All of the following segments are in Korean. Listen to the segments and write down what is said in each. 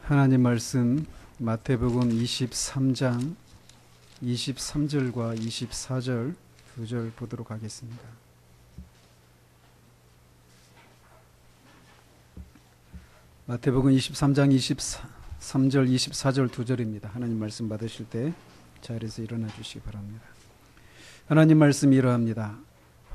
하나님 말씀 마태복음 23장 23절과 24절 두 절 보도록 하겠습니다. 마태복음 23장 23절 24절 두 절입니다. 하나님 말씀 받으실 때 자리에서 일어나 주시기 바랍니다. 하나님 말씀이 이러합니다.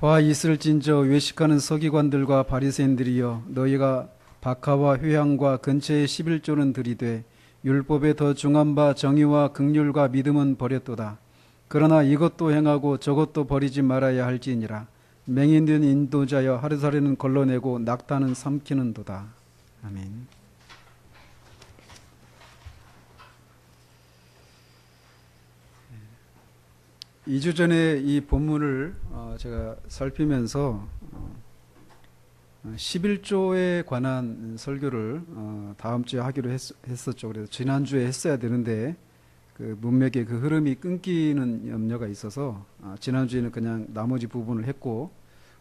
화 있을진저 외식하는 서기관들과 바리새인들이여, 너희가 박하와 효향과 근처의 11조는 들이되 율법에 더 중한 바 정의와 긍휼과 믿음은 버렸도다. 그러나 이것도 행하고 저것도 버리지 말아야 할지니라. 맹인된 인도자여, 하루살이는 걸러내고 낙타는 삼키는도다. 아멘. 2주 전에 이 본문을 제가 살피면서 11조에 관한 설교를 다음 주에 하기로 했었죠. 그래서 지난주에 했어야 되는데 그 문맥의 그 흐름이 끊기는 염려가 있어서 지난주에는 그냥 나머지 부분을 했고,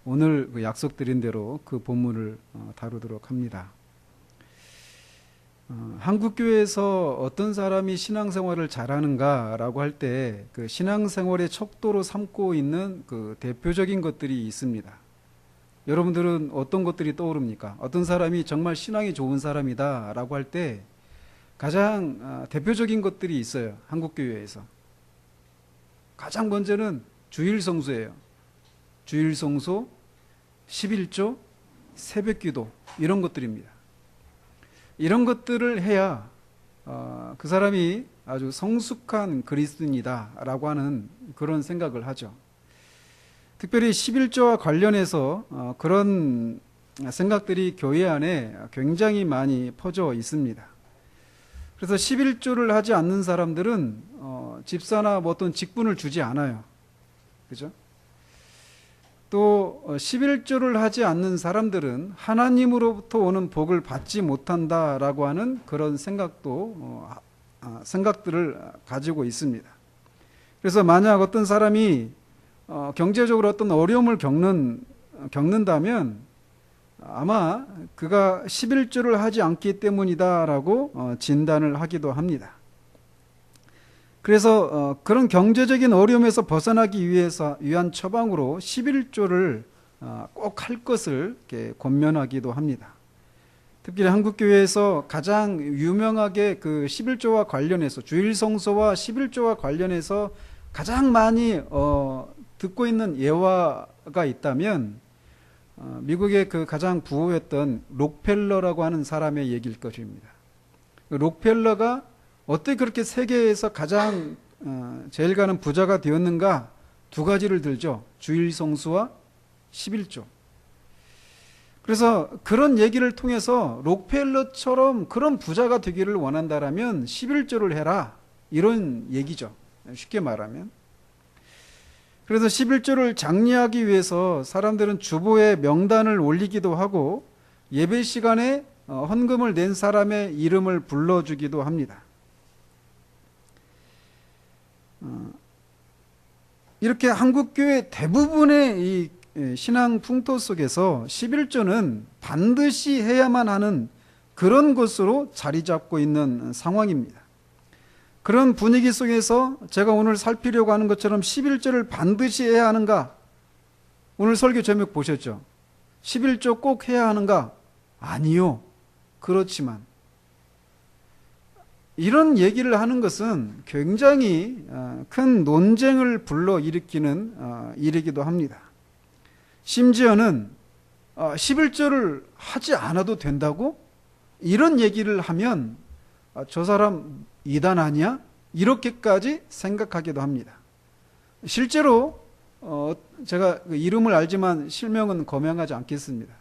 오늘 그 약속드린 대로 그 본문을 다루도록 합니다. 한국교회에서 어떤 사람이 신앙생활을 잘하는가라고 할 때 그 신앙생활의 척도로 삼고 있는 그 대표적인 것들이 있습니다. 여러분들은 어떤 것들이 떠오릅니까? 어떤 사람이 정말 신앙이 좋은 사람이다라고 할 때 가장 대표적인 것들이 있어요. 한국교회에서 가장 먼저는 주일성수예요. 주일성수, 11조, 새벽기도, 이런 것들입니다. 이런 것들을 해야 그 사람이 아주 성숙한 그리스도인이다라고 하는 그런 생각을 하죠. 특별히 11조와 관련해서 그런 생각들이 교회 안에 굉장히 많이 퍼져 있습니다. 그래서 11조를 하지 않는 사람들은 집사나 뭐 어떤 직분을 주지 않아요. 그죠? 또 11조를 하지 않는 사람들은 하나님으로부터 오는 복을 받지 못한다라고 하는 그런 생각들을 가지고 있습니다. 그래서 만약 어떤 사람이 경제적으로 어떤 어려움을 겪는다면 아마 그가 11조를 하지 않기 때문이다라고 진단을 하기도 합니다. 그래서 그런 경제적인 어려움에서 벗어나기 위한 처방으로 11조를 꼭 할 것을 이렇게 권면하기도 합니다. 특히 한국교회에서 가장 유명하게 그 11조와 관련해서, 주일성소와 11조와 관련해서 가장 많이 듣고 있는 예화가 있다면 미국의 그 가장 부호였던 록펠러라고 하는 사람의 얘기일 것입니다. 록펠러가 어떻게 그렇게 세계에서 가장 제일 가는 부자가 되었는가? 두 가지를 들죠. 주일성수와 11조. 그래서 그런 얘기를 통해서 록펠러처럼 그런 부자가 되기를 원한다라면 11조를 해라, 이런 얘기죠. 쉽게 말하면. 그래서 11조를 장려하기 위해서 사람들은 주보에 명단을 올리기도 하고 예배 시간에 헌금을 낸 사람의 이름을 불러주기도 합니다. 이렇게 한국교회 대부분의 이 신앙 풍토 속에서 11조는 반드시 해야만 하는 그런 것으로 자리 잡고 있는 상황입니다. 그런 분위기 속에서 제가 오늘 살피려고 하는 것처럼 11조를 반드시 해야 하는가? 오늘 설교 제목 보셨죠? 11조 꼭 해야 하는가? 아니요. 그렇지만 이런 얘기를 하는 것은 굉장히 큰 논쟁을 불러일으키는 일이기도 합니다. 심지어는 11조를 하지 않아도 된다고? 이런 얘기를 하면 저 사람 이단 아니야? 이렇게까지 생각하기도 합니다. 실제로 제가 이름을 알지만 실명은 거명하지 않겠습니다.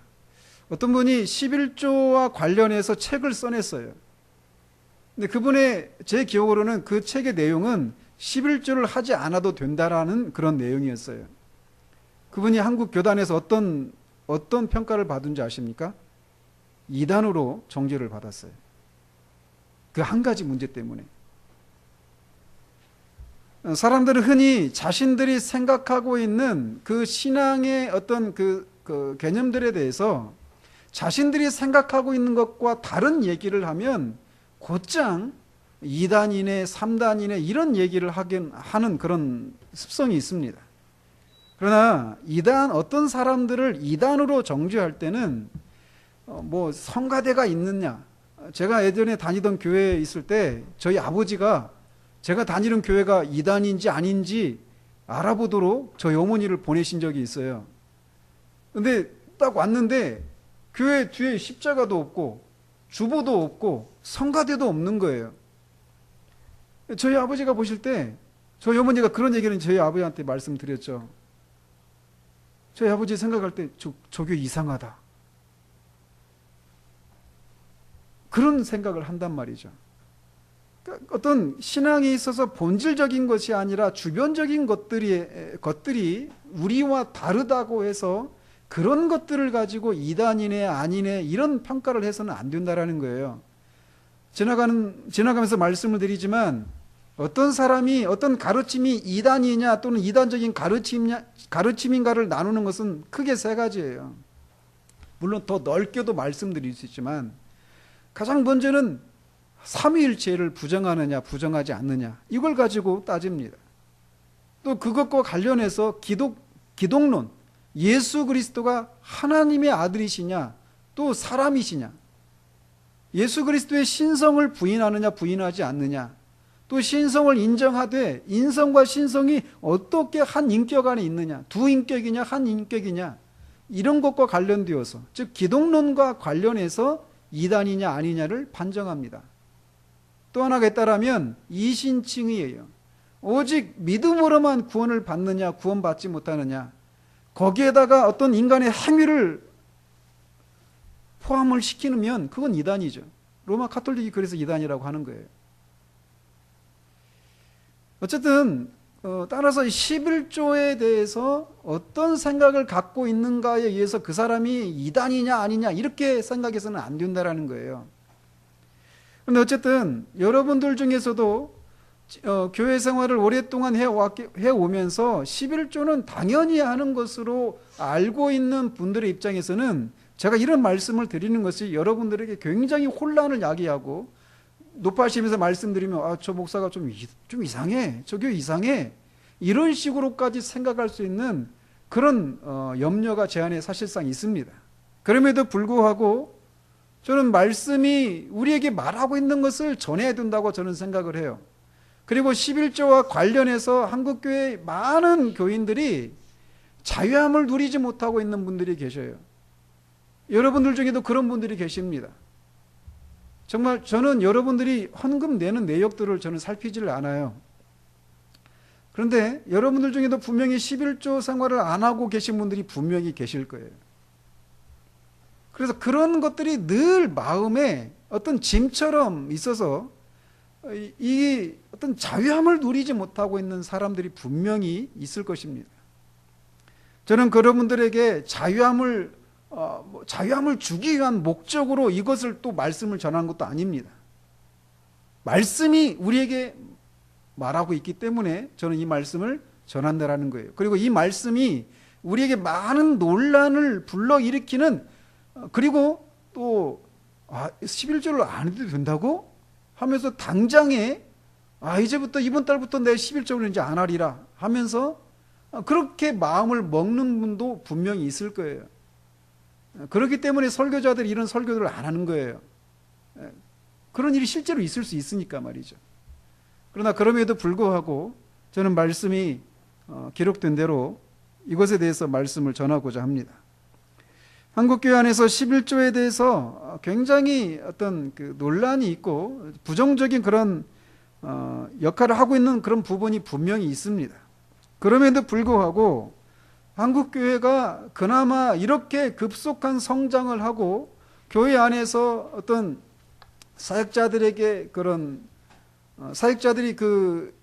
어떤 분이 11조와 관련해서 책을 써냈어요. 근데 그분의, 제 기억으로는 그 책의 내용은 11조를 하지 않아도 된다라는 그런 내용이었어요. 그분이 한국 교단에서 어떤 평가를 받은지 아십니까? 이단으로 정죄를 받았어요. 그 한 가지 문제 때문에. 사람들은 흔히 자신들이 생각하고 있는 그 신앙의 어떤 그 개념들에 대해서 자신들이 생각하고 있는 것과 다른 얘기를 하면 곧장 2단이네 3단이네 이런 얘기를 하는 그런 습성이 있습니다. 그러나 어떤 사람들을 2단으로 정죄할 때는 뭐 성가대가 있느냐, 제가 예전에 다니던 교회에 있을 때 저희 아버지가 제가 다니는 교회가 2단인지 아닌지 알아보도록 저희 어머니를 보내신 적이 있어요. 근데 딱 왔는데 교회 뒤에 십자가도 없고 주보도 없고 성가대도 없는 거예요. 저희 아버지가 보실 때 저희 어머니가 그런 얘기는 저희 아버지한테 말씀드렸죠. 저희 아버지 생각할 때 저 교회 이상하다. 그런 생각을 한단 말이죠. 그러니까 어떤 신앙에 있어서 본질적인 것이 아니라 주변적인 것들이 우리와 다르다고 해서 그런 것들을 가지고 이단이네 아니네 이런 평가를 해서는 안 된다라는 거예요. 지나가면서 말씀을 드리지만 어떤 사람이 어떤 가르침이 이단이냐 또는 이단적인 가르침인가를 나누는 것은 크게 세 가지예요. 물론 더 넓게도 말씀드릴 수 있지만 가장 먼저는 삼위일체를 부정하느냐 부정하지 않느냐 이걸 가지고 따집니다. 또 그것과 관련해서 기독론, 예수 그리스도가 하나님의 아들이시냐 또 사람이시냐, 예수 그리스도의 신성을 부인하느냐 부인하지 않느냐, 또 신성을 인정하되 인성과 신성이 어떻게 한 인격 안에 있느냐, 두 인격이냐 한 인격이냐, 이런 것과 관련되어서 즉 기독론과 관련해서 이단이냐 아니냐를 판정합니다. 또 하나가 있다라면 이신칭의예요. 오직 믿음으로만 구원을 받느냐 구원받지 못하느냐, 거기에다가 어떤 인간의 행위를 포함을 시키면 그건 이단이죠. 로마 카톨릭이 그래서 이단이라고 하는 거예요. 어쨌든 따라서 11조에 대해서 어떤 생각을 갖고 있는가에 의해서 그 사람이 이단이냐 아니냐 이렇게 생각해서는 안 된다라는 거예요. 그런데 어쨌든 여러분들 중에서도 교회 생활을 오랫동안 해오면서 11조는 당연히 하는 것으로 알고 있는 분들의 입장에서는 제가 이런 말씀을 드리는 것이 여러분들에게 굉장히 혼란을 야기하고 높아지면서 말씀드리면 저 목사가 좀 이상해, 저 교회 이상해, 이런 식으로까지 생각할 수 있는 그런 염려가 제 안에 사실상 있습니다. 그럼에도 불구하고 저는 말씀이 우리에게 말하고 있는 것을 전해야 된다고 저는 생각을 해요. 그리고 11조와 관련해서 한국교회 많은 교인들이 자유함을 누리지 못하고 있는 분들이 계셔요. 여러분들 중에도 그런 분들이 계십니다. 정말 저는 여러분들이 헌금 내는 내역들을 저는 살피지를 않아요. 그런데 여러분들 중에도 분명히 11조 생활을 안 하고 계신 분들이 분명히 계실 거예요. 그래서 그런 것들이 늘 마음에 어떤 짐처럼 있어서 이 어떤 자유함을 누리지 못하고 있는 사람들이 분명히 있을 것입니다. 저는 여러분들에게 자유함을 주기 위한 목적으로 이것을 또 말씀을 전하는 것도 아닙니다. 말씀이 우리에게 말하고 있기 때문에 저는 이 말씀을 전한다라는 거예요. 그리고 이 말씀이 우리에게 많은 논란을 불러일으키는, 그리고 또 11조를 안 해도 된다고 하면서 당장에 이제부터 이번 달부터 내 11조를 이제 안 하리라 하면서 그렇게 마음을 먹는 분도 분명히 있을 거예요. 그렇기 때문에 설교자들이 이런 설교들을 안 하는 거예요. 그런 일이 실제로 있을 수 있으니까 말이죠. 그러나 그럼에도 불구하고 저는 말씀이 기록된 대로 이것에 대해서 말씀을 전하고자 합니다. 한국교회 안에서 11조에 대해서 굉장히 어떤 그 논란이 있고 부정적인 그런 역할을 하고 있는 그런 부분이 분명히 있습니다. 그럼에도 불구하고 한국교회가 그나마 이렇게 급속한 성장을 하고 교회 안에서 어떤 사역자들에게 사역자들이 그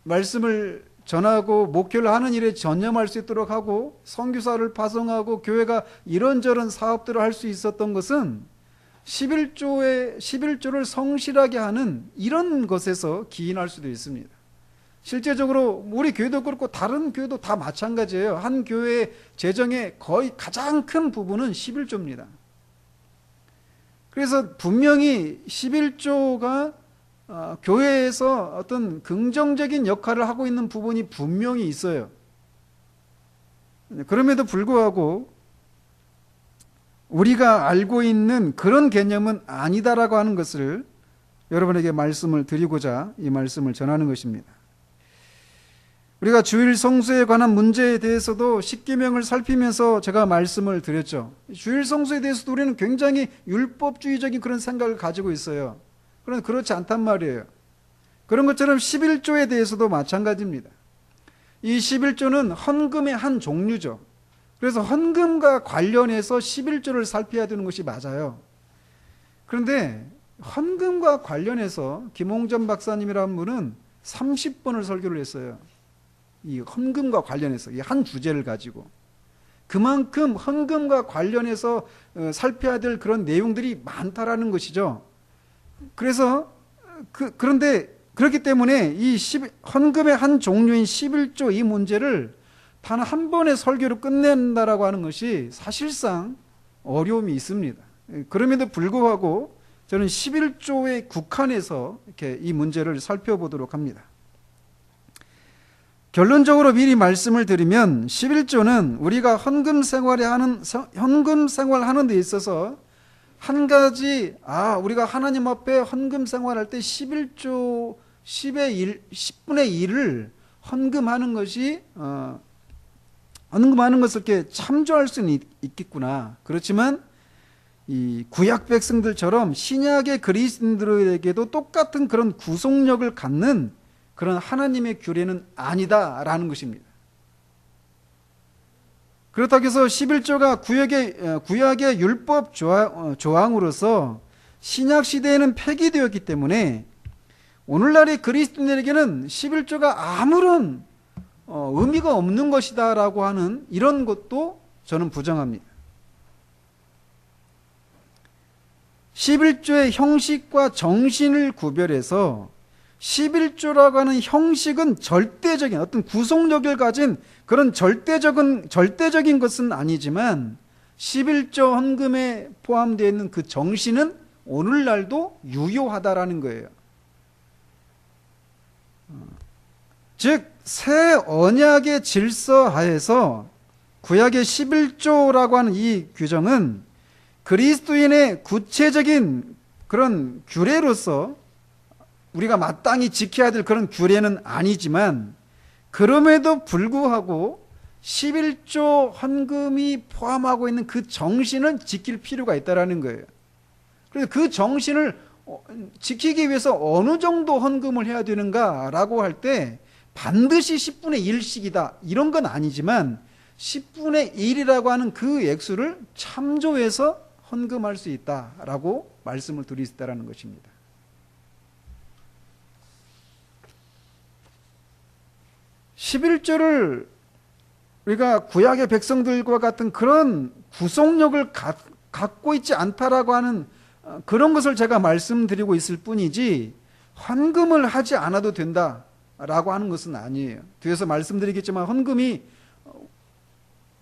말씀을 전하고 목회를 하는 일에 전념할 수 있도록 하고 선교사를 파송하고 교회가 이런저런 사업들을 할 수 있었던 것은 11조를 성실하게 하는 이런 것에서 기인할 수도 있습니다. 실제적으로 우리 교회도 그렇고 다른 교회도 다 마찬가지예요. 한 교회의 재정의 거의 가장 큰 부분은 11조입니다. 그래서 분명히 11조가 교회에서 어떤 긍정적인 역할을 하고 있는 부분이 분명히 있어요. 그럼에도 불구하고 우리가 알고 있는 그런 개념은 아니다라고 하는 것을 여러분에게 말씀을 드리고자 이 말씀을 전하는 것입니다. 우리가 주일 성수에 관한 문제에 대해서도 십계명을 살피면서 제가 말씀을 드렸죠. 주일 성수에 대해서도 우리는 굉장히 율법주의적인 그런 생각을 가지고 있어요. 그런데 그렇지 않단 말이에요. 그런 것처럼 11조에 대해서도 마찬가지입니다. 이 11조는 헌금의 한 종류죠. 그래서 헌금과 관련해서 11조를 살펴야 되는 것이 맞아요. 그런데 헌금과 관련해서 김홍전 박사님이라는 분은 30번을 설교를 했어요. 이 헌금과 관련해서 이 한 주제를 가지고 그만큼 헌금과 관련해서 살펴야 될 그런 내용들이 많다라는 것이죠. 그래서 그런데 그렇기 때문에 이 헌금의 한 종류인 11조 이 문제를 단 한 번의 설교로 끝낸다라고 하는 것이 사실상 어려움이 있습니다. 그럼에도 불구하고 저는 11조에 국한해서 이렇게 이 문제를 살펴보도록 합니다. 결론적으로 미리 말씀을 드리면 11조는 우리가 헌금 생활하는 데 있어서 한 가지 우리가 하나님 앞에 헌금 생활할 때 11조 10분의 1을 헌금하는 것이 헌금하는 것을 이렇게 참조할 수는 있겠구나. 그렇지만 이 구약 백성들처럼 신약의 그리스도인들에게도 똑같은 그런 구속력을 갖는 그런 하나님의 규례는 아니다라는 것입니다. 그렇다고 해서 11조가 구약의 율법 조항으로서 신약 시대에는 폐기되었기 때문에 오늘날의 그리스도인에게는 11조가 아무런 의미가 없는 것이다라고 하는 이런 것도 저는 부정합니다. 11조의 형식과 정신을 구별해서 11조라고 하는 형식은 절대적인 어떤 구속력을 가진 그런 절대적인 것은 아니지만 11조 헌금에 포함되어 있는 그 정신은 오늘날도 유효하다라는 거예요. 즉 새 언약의 질서 하에서 구약의 11조라고 하는 이 규정은 그리스도인의 구체적인 그런 규례로서 우리가 마땅히 지켜야 될 그런 규례는 아니지만 그럼에도 불구하고 11조 헌금이 포함하고 있는 그 정신은 지킬 필요가 있다는 거예요. 그래서 그 정신을 지키기 위해서 어느 정도 헌금을 해야 되는가라고 할 때 반드시 10분의 1씩이다 이런 건 아니지만 10분의 1이라고 하는 그 액수를 참조해서 헌금할 수 있다라고 말씀을 드릴 수 있다는 것입니다. (11조를) 우리가 구약의 백성들과 같은 그런 구속력을 갖고 있지 않다라고 하는 그런 것을 제가 말씀드리고 있을 뿐이지 헌금을 하지 않아도 된다라고 하는 것은 아니에요. 뒤에서 말씀드리겠지만 헌금이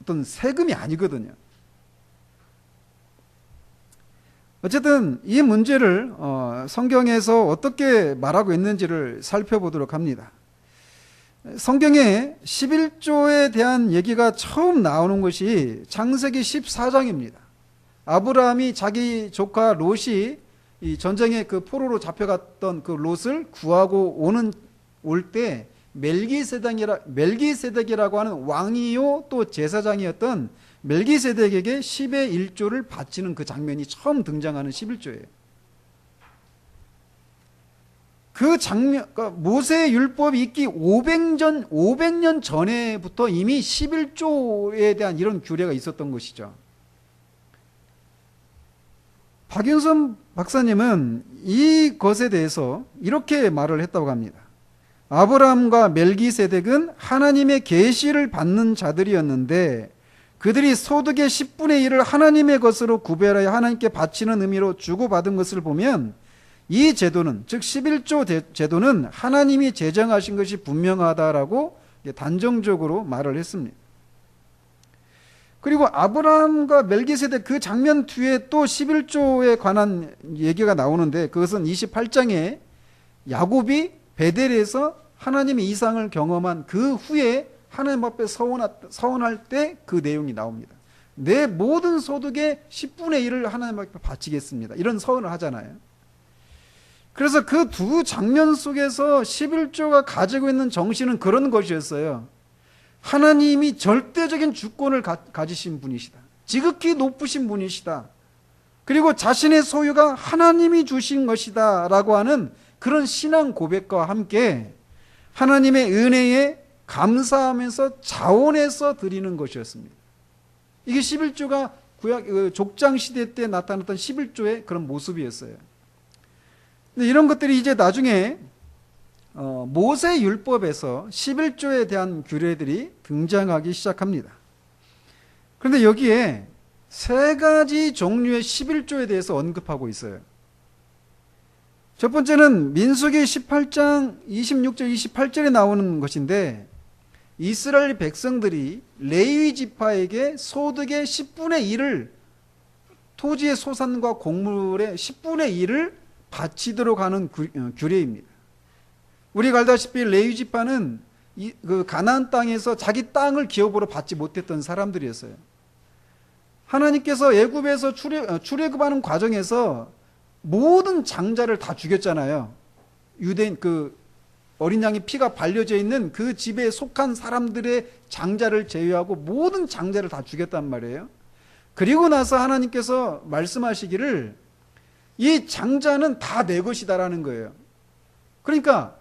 어떤 세금이 아니거든요. 어쨌든 이 문제를 성경에서 어떻게 말하고 있는지를 살펴보도록 합니다. 성경에 11조에 대한 얘기가 처음 나오는 것이 창세기 14장입니다. 아브라함이 자기 조카 롯이 이 전쟁에 그 포로로 잡혀갔던 그 롯을 구하고 올 때 멜기세덱이라고 하는 왕이요 또 제사장이었던 멜기세덱에게 10의 1조를 바치는 그 장면이 처음 등장하는 11조예요. 그 장면, 그러니까 모세의 율법이 있기 500년 전에부터 이미 11조에 대한 이런 규례가 있었던 것이죠. 박윤선 박사님은 이것에 대해서 이렇게 말을 했다고 합니다. 아브라함과 멜기세덱은 하나님의 계시를 받는 자들이었는데 그들이 소득의 10분의 1을 하나님의 것으로 구별하여 하나님께 바치는 의미로 주고받은 것을 보면 이 제도는, 즉 11조 제도는 하나님이 제정하신 것이 분명하다라고 단정적으로 말을 했습니다. 그리고 아브라함과 멜기세덱 그 장면 뒤에 또 11조에 관한 얘기가 나오는데, 그것은 28장에 야곱이 베델에서 하나님의 이상을 경험한 그 후에 하나님 앞에 서원할 때 그 내용이 나옵니다. 내 모든 소득의 10분의 1을 하나님 앞에 바치겠습니다, 이런 서원을 하잖아요. 그래서 그 두 장면 속에서 11조가 가지고 있는 정신은 그런 것이었어요. 하나님이 절대적인 주권을 가지신 분이시다, 지극히 높으신 분이시다, 그리고 자신의 소유가 하나님이 주신 것이다 라고 하는 그런 신앙 고백과 함께 하나님의 은혜에 감사하면서 자원해서 드리는 것이었습니다. 이게 11조가 족장 시대 때 나타났던 11조의 그런 모습이었어요. 근데 이런 것들이 이제 나중에 모세 율법에서 11조에 대한 규례들이 등장하기 시작합니다. 그런데 여기에 세 가지 종류의 11조에 대해서 언급하고 있어요. 첫 번째는 민수기 18장 26절 28절에 나오는 것인데, 이스라엘 백성들이 레위 지파에게 소득의 10분의 1을, 토지의 소산과 곡물의 10분의 1을 바치도록 하는 규례입니다. 우리가 알다시피 레위 지파는 그 가나안 땅에서 자기 땅을 기업으로 받지 못했던 사람들이었어요. 하나님께서 애굽에서 출애굽하는 과정에서 모든 장자를 다 죽였잖아요. 유대인 그 어린 양의 피가 발려져 있는 그 집에 속한 사람들의 장자를 제외하고 모든 장자를 다 죽였단 말이에요. 그리고 나서 하나님께서 말씀하시기를 이 장자는 다 내 것이다라는 거예요. 그러니까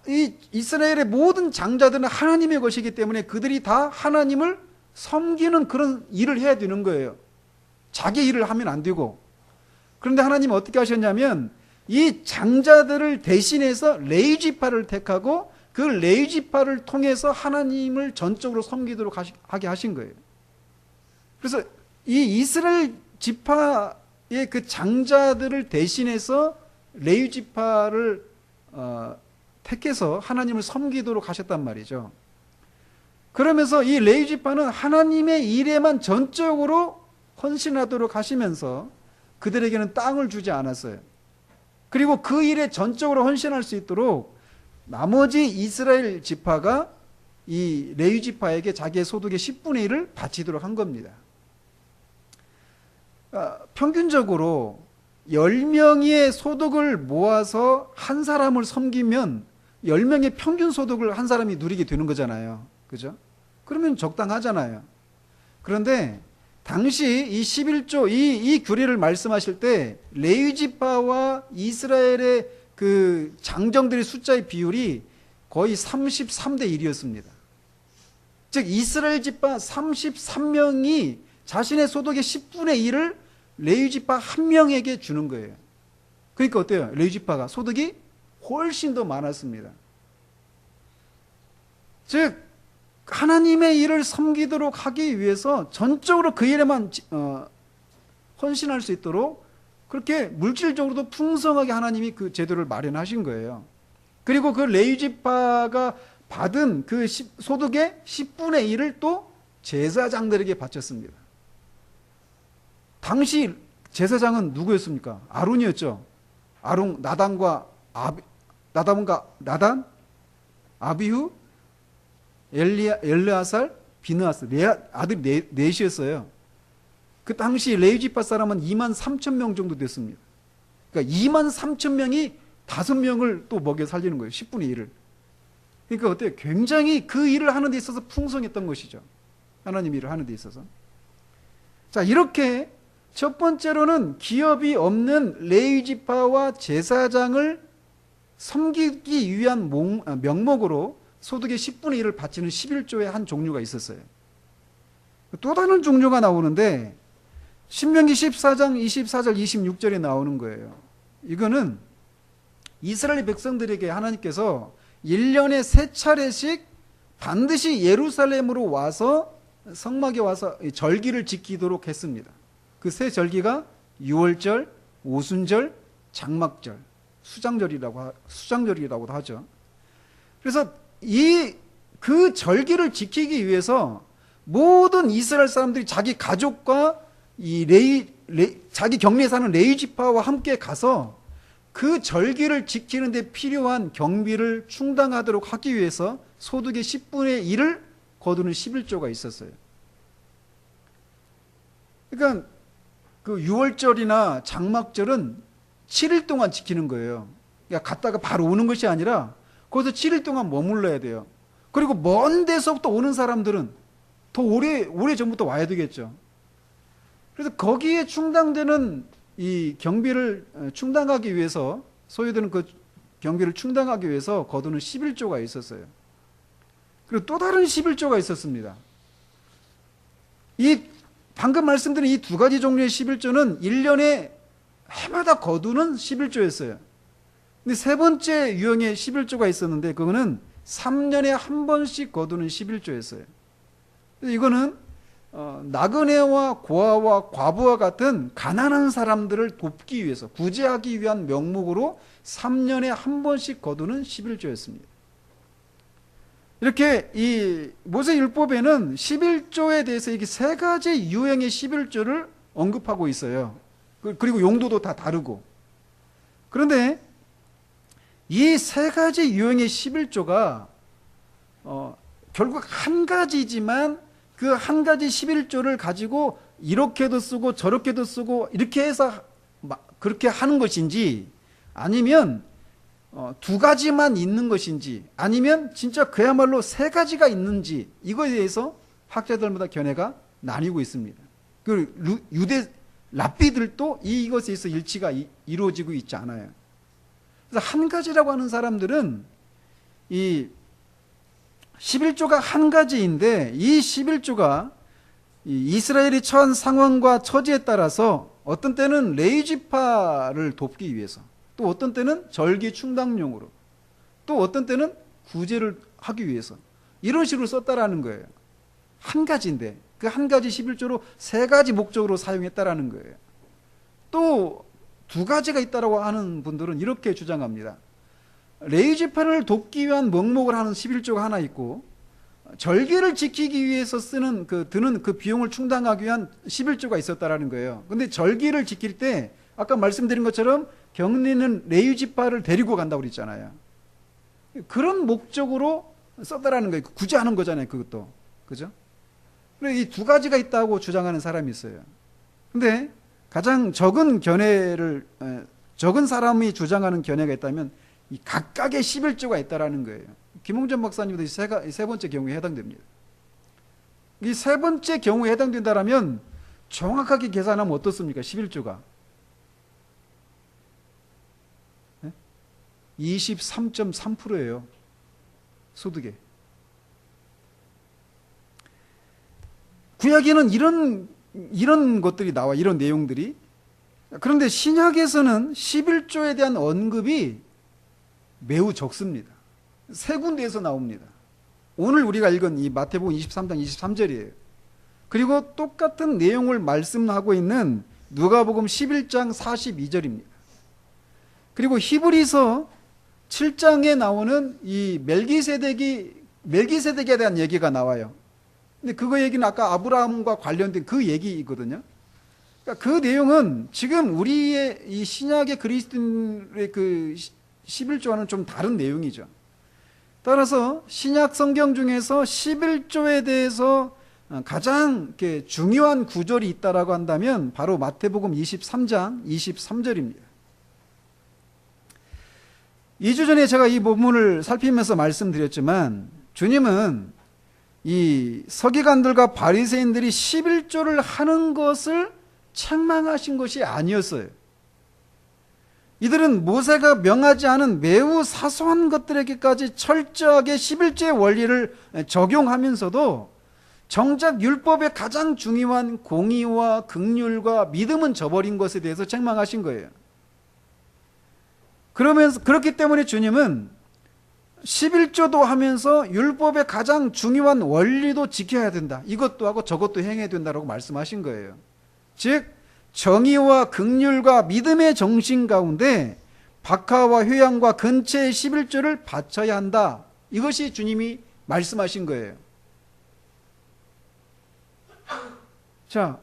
이 이스라엘의 모든 장자들은 하나님의 것이기 때문에 그들이 다 하나님을 섬기는 그런 일을 해야 되는 거예요. 자기 일을 하면 안 되고. 그런데 하나님은 어떻게 하셨냐면 이 장자들을 대신해서 레위 지파를 택하고 그 레위 지파를 통해서 하나님을 전적으로 섬기도록 하게 하신 거예요. 그래서 이 이스라엘 지파의 그 장자들을 대신해서 레위 지파를 택해서 하나님을 섬기도록 하셨단 말이죠. 그러면서 이 레위 지파는 하나님의 일에만 전적으로 헌신하도록 하시면서 그들에게는 땅을 주지 않았어요. 그리고 그 일에 전적으로 헌신할 수 있도록 나머지 이스라엘 지파가 이 레위 지파에게 자기의 소득의 10분의 1을 바치도록 한 겁니다. 평균적으로 10명의 소득을 모아서 한 사람을 섬기면 10명의 평균 소득을 한 사람이 누리게 되는 거잖아요. 그죠? 그러면 적당하잖아요. 그런데 당시 이 11조 이 규례를 말씀하실 때 레위 지파와 이스라엘의 그 장정들의 숫자의 비율이 거의 33대 1이었습니다. 즉 이스라엘 지파 33명이 자신의 소득의 10분의 1을 레위 지파 한 명에게 주는 거예요. 그러니까 어때요? 레위 지파가 소득이 훨씬 더 많았습니다. 즉 하나님의 일을 섬기도록 하기 위해서 전적으로 그 일에만 헌신할 수 있도록 그렇게 물질적으로도 풍성하게 하나님이 그 제도를 마련하신 거예요. 그리고 그 레위 지파가 받은 그 소득의 10분의 1을 또 제사장들에게 바쳤습니다. 당시 제사장은 누구였습니까? 아론이었죠. 아론, 나단과 나단, 아비후, 엘르아살, 비느하스 아들이 넷이었어요. 그 당시 레위 지파 사람은 2만 3천 명 정도 됐습니다. 그러니까 2만 3천 명이 5명을 또 먹여 살리는 거예요. 10분의 1을. 그러니까 어때요? 굉장히 그 일을 하는 데 있어서 풍성했던 것이죠. 하나님 일을 하는 데 있어서. 자, 이렇게 첫 번째로는 기업이 없는 레위 지파와 제사장을 섬기기 위한 명목으로 소득의 10분의 1을 바치는 11조의 한 종류가 있었어요. 또 다른 종류가 나오는데 신명기 14장 24절 26절에 나오는 거예요. 이거는 이스라엘 백성들에게 하나님께서 1년에 3차례씩 반드시 예루살렘으로 와서 성막에 와서 절기를 지키도록 했습니다. 그 세 절기가 유월절, 오순절, 장막절, 수장절이라고도 하죠. 그래서 그 절기를 지키기 위해서 모든 이스라엘 사람들이 자기 가족과 자기 경내에 사는 레위 지파와 함께 가서 그 절기를 지키는 데 필요한 경비를 충당하도록 하기 위해서 소득의 10분의 1을 거두는 11조가 있었어요. 그러니까 그 6월절이나 장막절은 7일 동안 지키는 거예요. 그러니까 갔다가 바로 오는 것이 아니라 거기서 7일 동안 머물러야 돼요. 그리고 먼 데서부터 오는 사람들은 더 오래 전부터 와야 되겠죠. 그래서 거기에 충당되는 이 경비를 충당하기 위해서, 소요되는 그 경비를 충당하기 위해서 거두는 11조가 있었어요. 그리고 또 다른 11조가 있었습니다. 이 방금 말씀드린 이 두 가지 종류의 11조는 1년에 해마다 거두는 11조였어요. 근데 세 번째 유형의 11조가 있었는데 그거는 3년에 한 번씩 거두는 11조였어요. 이거는 나그네와 고아와 과부와 같은 가난한 사람들을 돕기 위해서, 구제하기 위한 명목으로 3년에 한 번씩 거두는 11조였습니다. 이렇게 이 모세율법에는 11조에 대해서 이렇게 세 가지 유형의 11조를 언급하고 있어요. 그리고 용도도 다 다르고. 그런데 이 세 가지 유형의 11조가 결국 한 가지지만 그 한 가지 11조를 가지고 이렇게도 쓰고 저렇게도 쓰고 이렇게 해서 그렇게 하는 것인지, 아니면 두 가지만 있는 것인지, 아니면 진짜 그야말로 세 가지가 있는지, 이거에 대해서 학자들마다 견해가 나뉘고 있습니다. 그 유대 랍비들도 이것에 있어 일치가 이루어지고 있지 않아요. 그래서 한 가지라고 하는 사람들은 이 11조가 한 가지인데, 이 11조가 이스라엘이 처한 상황과 처지에 따라서 어떤 때는 레위 지파를 돕기 위해서, 또 어떤 때는 절기 충당용으로, 또 어떤 때는 구제를 하기 위해서 이런 식으로 썼다라는 거예요. 한 가지인데 그 한 가지 11조로 세 가지 목적으로 사용했다라는 거예요. 또 두 가지가 있다라고 하는 분들은 이렇게 주장합니다. 레위 지파를 돕기 위한 명목을 하는 11조가 하나 있고, 절기를 지키기 위해서 드는 그 비용을 충당하기 위한 11조가 있었다라는 거예요. 근데 절기를 지킬 때 아까 말씀드린 것처럼 경리는 레위 지파를 데리고 간다고 그랬잖아요. 그런 목적으로 썼다라는 거예요. 구제하는 거잖아요, 그것도. 그죠? 그래서 이 두 가지가 있다고 주장하는 사람이 있어요. 근데 가장 적은 사람이 주장하는 견해가 있다면 이 각각의 11조가 있다라는 거예요. 김홍전 박사님도 세 번째 경우에 해당됩니다. 이 세 번째 경우에 해당된다라면 정확하게 계산하면 어떻습니까? 11조가 23.3%예요. 소득에. 구약에는 이런 것들이 나와, 이런 내용들이. 그런데 신약에서는 11조에 대한 언급이 매우 적습니다. 세 군데에서 나옵니다. 오늘 우리가 읽은 이 마태복음 23장 23절이에요. 그리고 똑같은 내용을 말씀하고 있는 누가복음 11장 42절입니다. 그리고 히브리서 7장에 나오는 이 멜기세덱에 대한 얘기가 나와요. 근데 그거 얘기는 아까 아브라함과 관련된 그 얘기이거든요. 그러니까 그 내용은 지금 우리의 이 신약의 그리스도인의 그 11조와는 좀 다른 내용이죠. 따라서 신약 성경 중에서 11조에 대해서 가장 이렇게 중요한 구절이 있다라고 한다면 바로 마태복음 23장 23절입니다. 2주 전에 제가 이 본문을 살피면서 말씀드렸지만, 주님은 이 서기관들과 바리새인들이 11조를 하는 것을 책망하신 것이 아니었어요. 이들은 모세가 명하지 않은 매우 사소한 것들에게까지 철저하게 11조의 원리를 적용하면서도 정작 율법의 가장 중요한 공의와 긍휼과 믿음은 저버린 것에 대해서 책망하신 거예요. 그렇기 때문에 주님은 11조도 하면서 율법의 가장 중요한 원리도 지켜야 된다. 이것도 하고 저것도 행해야 된다라고 말씀하신 거예요. 즉 정의와 긍휼과 믿음의 정신 가운데 박하와 효양과 근체의 11조를 바쳐야 한다. 이것이 주님이 말씀하신 거예요. 자,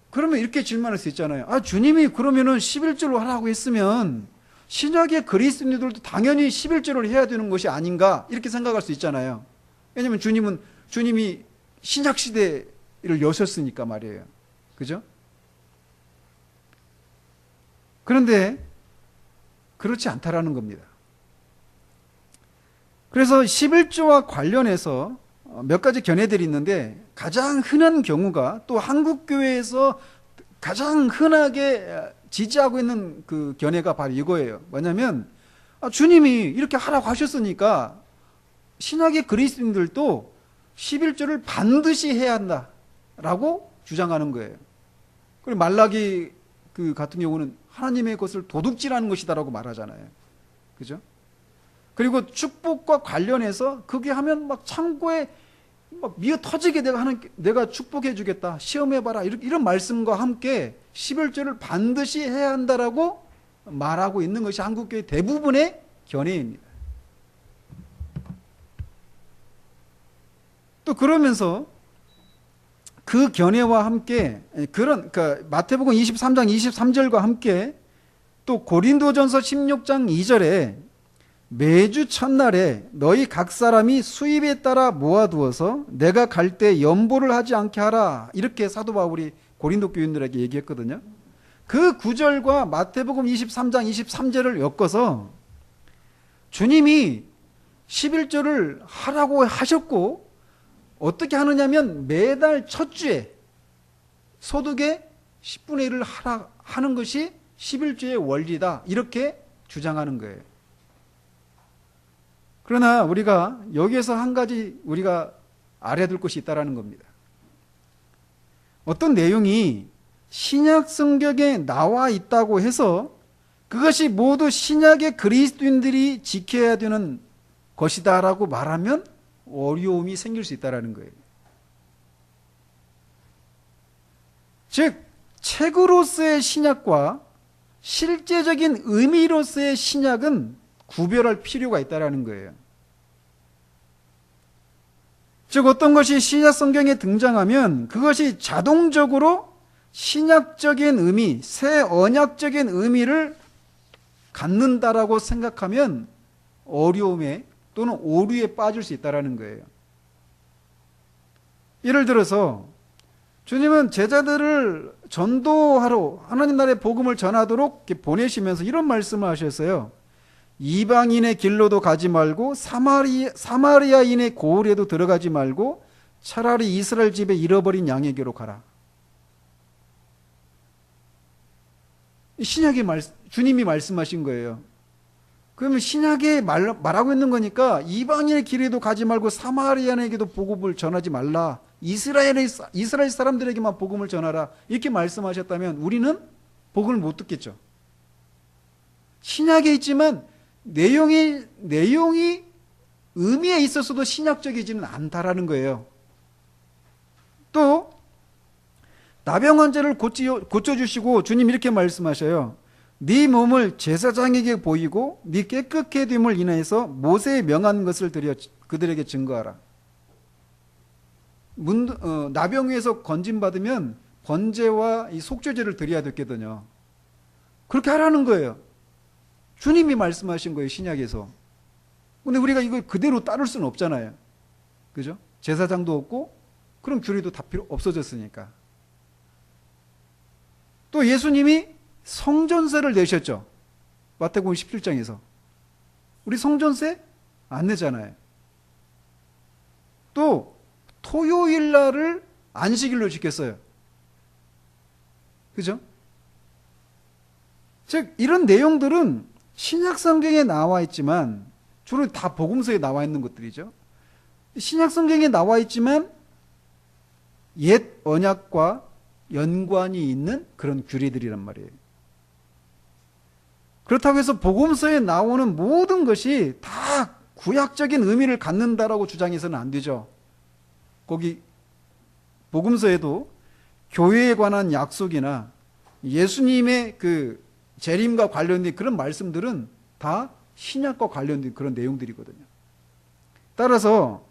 그러면 이렇게 질문할 수 있잖아요. 아, 주님이 그러면은 11조로 하라고 했으면 신약의 그리스도인들도 당연히 11조를 해야 되는 것이 아닌가 이렇게 생각할 수 있잖아요. 왜냐하면 주님이 신약 시대를 여셨으니까 말이에요. 그죠? 그런데 그렇지 않다라는 겁니다. 그래서 11조와 관련해서 몇 가지 견해들이 있는데 가장 흔한 경우가 또 한국 교회에서 가장 흔하게 지지하고 있는 그 견해가 바로 이거예요. 뭐냐면 주님이 이렇게 하라고 하셨으니까 신약의 그리스도인들도 11조를 반드시 해야 한다라고 주장하는 거예요. 그리고 말라기 그 같은 경우는 하나님의 것을 도둑질하는 것이다라고 말하잖아요. 그죠? 그리고 축복과 관련해서 그게 하면 막 창고에 막 미어 터지게 내가 축복해 주겠다. 시험해 봐라. 이런 말씀과 함께 11조를 반드시 해야 한다라고 말하고 있는 것이 한국교회 대부분의 견해입니다. 또 그러면서 그 견해와 함께 그러니까 마태복음 23장 23절과 함께 또 고린도전서 16장 2절에 매주 첫날에 너희 각 사람이 수입에 따라 모아두어서 내가 갈 때 연보를 하지 않게 하라. 이렇게 사도 바울이 고린도 교인들에게 얘기했거든요. 그 구절과 마태복음 23장 23절을 엮어서 주님이 11조를 하라고 하셨고 어떻게 하느냐면 매달 첫 주에 소득의 10분의 1을 하는 것이 11조의 원리다. 이렇게 주장하는 거예요. 그러나 우리가 여기에서 한 가지 우리가 알아둘 것이 있다는 겁니다. 어떤 내용이 신약 성경에 나와 있다고 해서 그것이 모두 신약의 그리스도인들이 지켜야 되는 것이다라고 말하면 어려움이 생길 수 있다는 거예요. 즉 책으로서의 신약과 실제적인 의미로서의 신약은 구별할 필요가 있다는 거예요. 즉 어떤 것이 신약 성경에 등장하면 그것이 자동적으로 신약적인 의미, 새 언약적인 의미를 갖는다라고 생각하면 어려움에 또는 오류에 빠질 수 있다는 거예요. 예를 들어서 주님은 제자들을 전도하러 하나님 나라의 복음을 전하도록 보내시면서 이런 말씀을 하셨어요. 이방인의 길로도 가지 말고 사마리아인의 고을에도 들어가지 말고 차라리 이스라엘 집에 잃어버린 양에게로 가라. 신약에 주님이 말씀하신 거예요. 그러면 신약에 말하고 있는 거니까 이방인의 길에도 가지 말고 사마리아인에게도 복음을 전하지 말라. 이스라엘 사람들에게만 복음을 전하라. 이렇게 말씀하셨다면 우리는 복음을 못 듣겠죠. 신약에 있지만 내용이 의미에 있어서도 신약적이지는 않다라는 거예요. 또 나병 환자를 고쳐주시고 주님 이렇게 말씀하셔요. 네 몸을 제사장에게 보이고 네 깨끗게 됨을 인해서 모세의 명한 것을 드려 그들에게 증거하라. 나병에서 건진받으면 번제와 이 속죄제를 드려야 됐거든요. 그렇게 하라는 거예요. 주님이 말씀하신 거예요, 신약에서. 근데 우리가 이걸 그대로 따를 수는 없잖아요. 그죠? 제사장도 없고, 그럼 규례도 다 없어졌으니까. 또 예수님이 성전세를 내셨죠. 마태복음 17장에서. 우리 성전세 안 내잖아요. 또 토요일 날을 안식일로 지켰어요. 그죠? 즉 이런 내용들은 신약 성경에 나와 있지만 주로 다 복음서에 나와 있는 것들이죠. 신약 성경에 나와 있지만 옛 언약과 연관이 있는 그런 규례들이란 말이에요. 그렇다고 해서 복음서에 나오는 모든 것이 다 구약적인 의미를 갖는다라고 주장해서는 안 되죠. 거기 복음서에도 교회에 관한 약속이나 예수님의 그 재림과 관련된 그런 말씀들은 다 신약과 관련된 그런 내용들이거든요. 따라서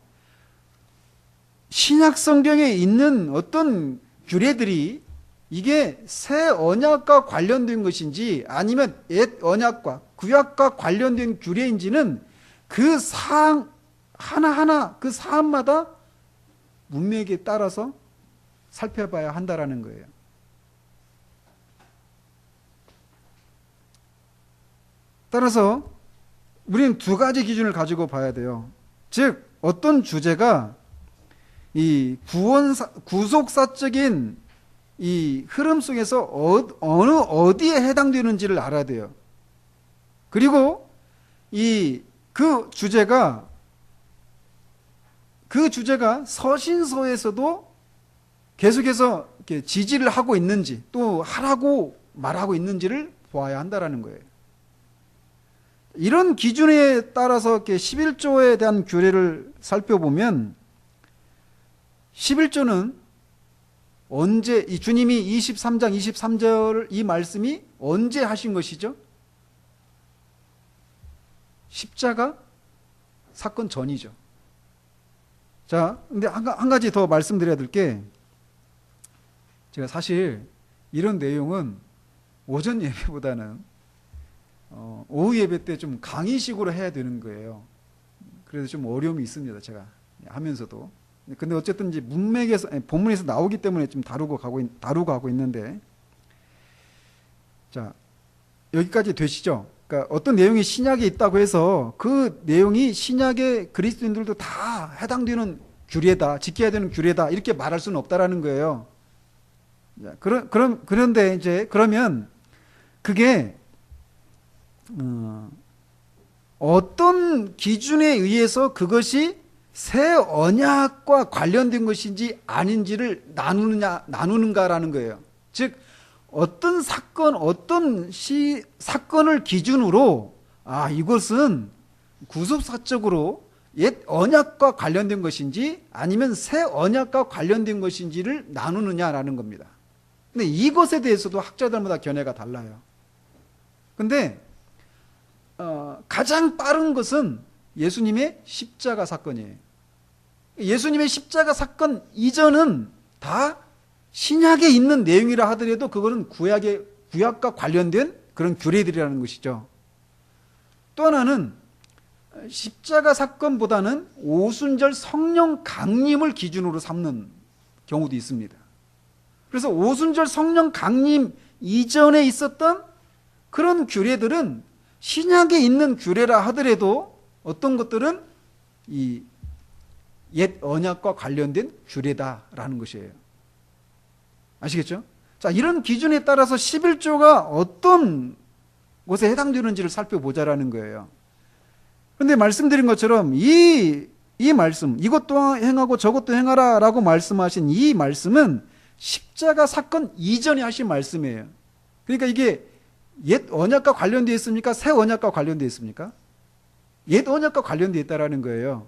신약 성경에 있는 어떤 규례들이 이게 새 언약과 관련된 것인지 아니면 옛 언약과 구약과 관련된 규례인지는 그 사항 하나하나 그 사안마다 문맥에 따라서 살펴봐야 한다라는 거예요. 따라서 우리는 두 가지 기준을 가지고 봐야 돼요. 즉 어떤 주제가 이 구속사적인 이 흐름 속에서 어디에 해당되는지를 알아야 돼요. 그리고 그 주제가 서신서에서도 계속해서 이렇게 지지를 하고 있는지 또 하라고 말하고 있는지를 보아야 한다라는 거예요. 이런 기준에 따라서 이렇게 11조에 대한 규례를 살펴보면 11조는 언제 이 주님이 23장 23절 이 말씀이 언제 하신 것이죠? 십자가 사건 전이죠. 자, 근데 한 가지 더 말씀드려야 될 게 제가 사실 이런 내용은 오전 예배보다는 오후 예배 때 좀 강의식으로 해야 되는 거예요. 그래서 좀 어려움이 있습니다. 제가 하면서도. 근데 어쨌든 이제 문맥에서 본문에서 나오기 때문에 좀 다루고 가고 있는데, 자 여기까지 되시죠? 그러니까 어떤 내용이 신약에 있다고 해서 그 내용이 신약의 그리스도인들도 다 해당되는 규례다, 지켜야 되는 규례다 이렇게 말할 수는 없다라는 거예요. 그런데 이제 그러면 그게 어떤 기준에 의해서 그것이 새 언약과 관련된 것인지 아닌지를 나누는가라는 거예요. 즉 어떤 사건을 기준으로 이것은 구속사적으로 옛 언약과 관련된 것인지 아니면 새 언약과 관련된 것인지를 나누느냐라는 겁니다. 근데 이것에 대해서도 학자들마다 견해가 달라요. 근데 가장 빠른 것은 예수님의 십자가 사건이에요. 예수님의 십자가 사건 이전은 다 신약에 있는 내용이라 하더라도 그거는 구약과 관련된 그런 규례들이라는 것이죠. 또 하나는 십자가 사건보다는 오순절 성령 강림을 기준으로 삼는 경우도 있습니다. 그래서 오순절 성령 강림 이전에 있었던 그런 규례들은 신약에 있는 규례라 하더라도 어떤 것들은 이 옛 언약과 관련된 규례다라는 것이에요. 아시겠죠? 자, 이런 기준에 따라서 11조가 어떤 곳에 해당되는지를 살펴보자라는 거예요. 그런데 말씀드린 것처럼 이 말씀, 이것도 행하고 저것도 행하라 라고 말씀하신 이 말씀은 십자가 사건 이전에 하신 말씀이에요. 그러니까 이게 옛 언약과 관련되어 있습니까? 새 언약과 관련되어 있습니까? 옛 언약과 관련되어 있다라는 거예요.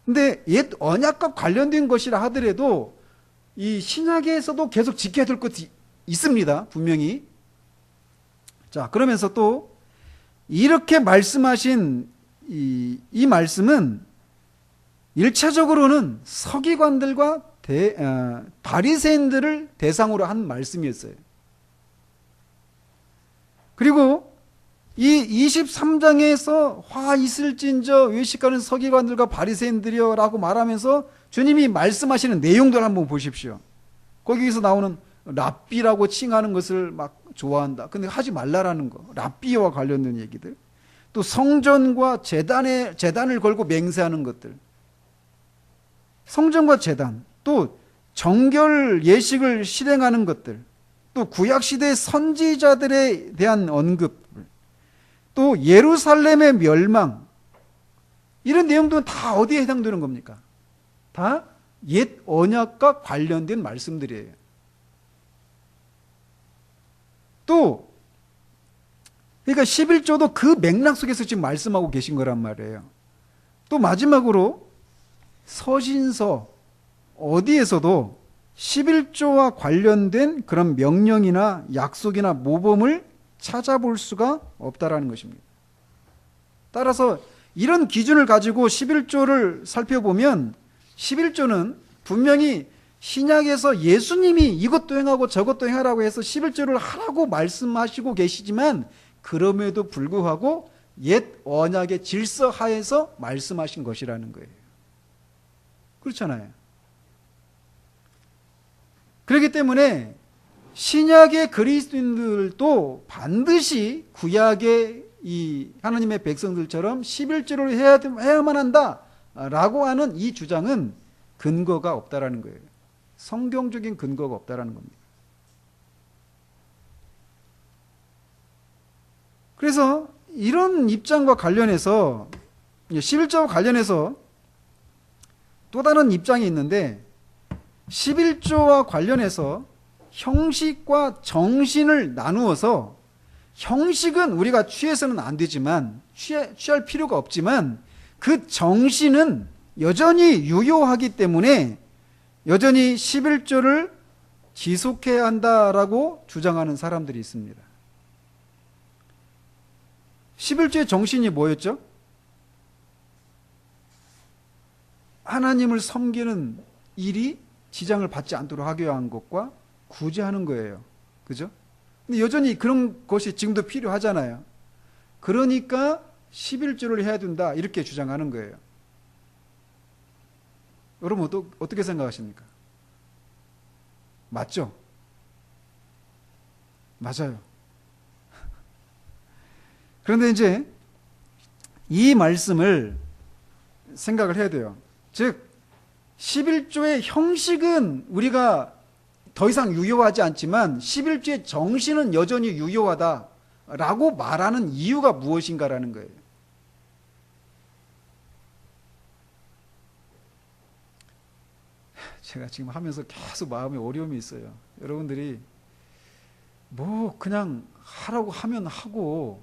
근데 옛 언약과 관련된 것이라 하더라도 이 신약에서도 계속 지켜야 될 것이 있습니다. 분명히. 자, 그러면서 또 이렇게 말씀하신 이 말씀은 1차적으로는 서기관들과 바리새인들을 대상으로 한 말씀이었어요. 그리고 이 23장에서 화 있을진저 외식하는 서기관들과 바리새인들이여 라고 말하면서 주님이 말씀하시는 내용들 한번 보십시오. 거기서 나오는 랍비라고 칭하는 것을 막 좋아한다. 근데 하지 말라라는 거. 랍비와 관련된 얘기들. 또 성전과 제단을 걸고 맹세하는 것들. 성전과 제단. 또 정결 예식을 실행하는 것들. 또 구약시대의 선지자들에 대한 언급. 또 예루살렘의 멸망. 이런 내용들은 다 어디에 해당되는 겁니까? 다 옛 언약과 관련된 말씀들이에요. 또 그러니까 11조도 그 맥락 속에서 지금 말씀하고 계신 거란 말이에요. 또 마지막으로 서신서 어디에서도 11조와 관련된 그런 명령이나 약속이나 모범을 찾아볼 수가 없다라는 것입니다. 따라서 이런 기준을 가지고 11조를 살펴보면 11조는 분명히 신약에서 예수님이 이것도 행하고 저것도 행하라고 해서 11조를 하라고 말씀하시고 계시지만 그럼에도 불구하고 옛 언약의 질서 하에서 말씀하신 것이라는 거예요. 그렇잖아요. 그렇기 때문에 신약의 그리스도인들도 반드시 구약의 이 하나님의 백성들처럼 11조를 해야만 한다라고 하는 이 주장은 근거가 없다라는 거예요. 성경적인 근거가 없다라는 겁니다. 그래서 이런 입장과 관련해서 11조와 관련해서 또 다른 입장이 있는데 11조와 관련해서 형식과 정신을 나누어서 형식은 우리가 취해서는 안 되지만 취할 필요가 없지만 그 정신은 여전히 유효하기 때문에 여전히 11조를 지속해야 한다라고 주장하는 사람들이 있습니다. 11조의 정신이 뭐였죠? 하나님을 섬기는 일이 지장을 받지 않도록 하기 위한 것과 구제하는 거예요. 그죠? 근데 여전히 그런 것이 지금도 필요하잖아요. 그러니까 11조를 해야 된다 이렇게 주장하는 거예요. 여러분 어떻게 생각하십니까? 맞죠? 맞아요. 그런데 이제 이 말씀을 생각을 해야 돼요. 즉 11조의 형식은 우리가 더 이상 유효하지 않지만 11조의 정신은 여전히 유효하다라고 말하는 이유가 무엇인가라는 거예요. 제가 지금 하면서 계속 마음에 어려움이 있어요. 여러분들이 뭐 그냥 하라고 하면 하고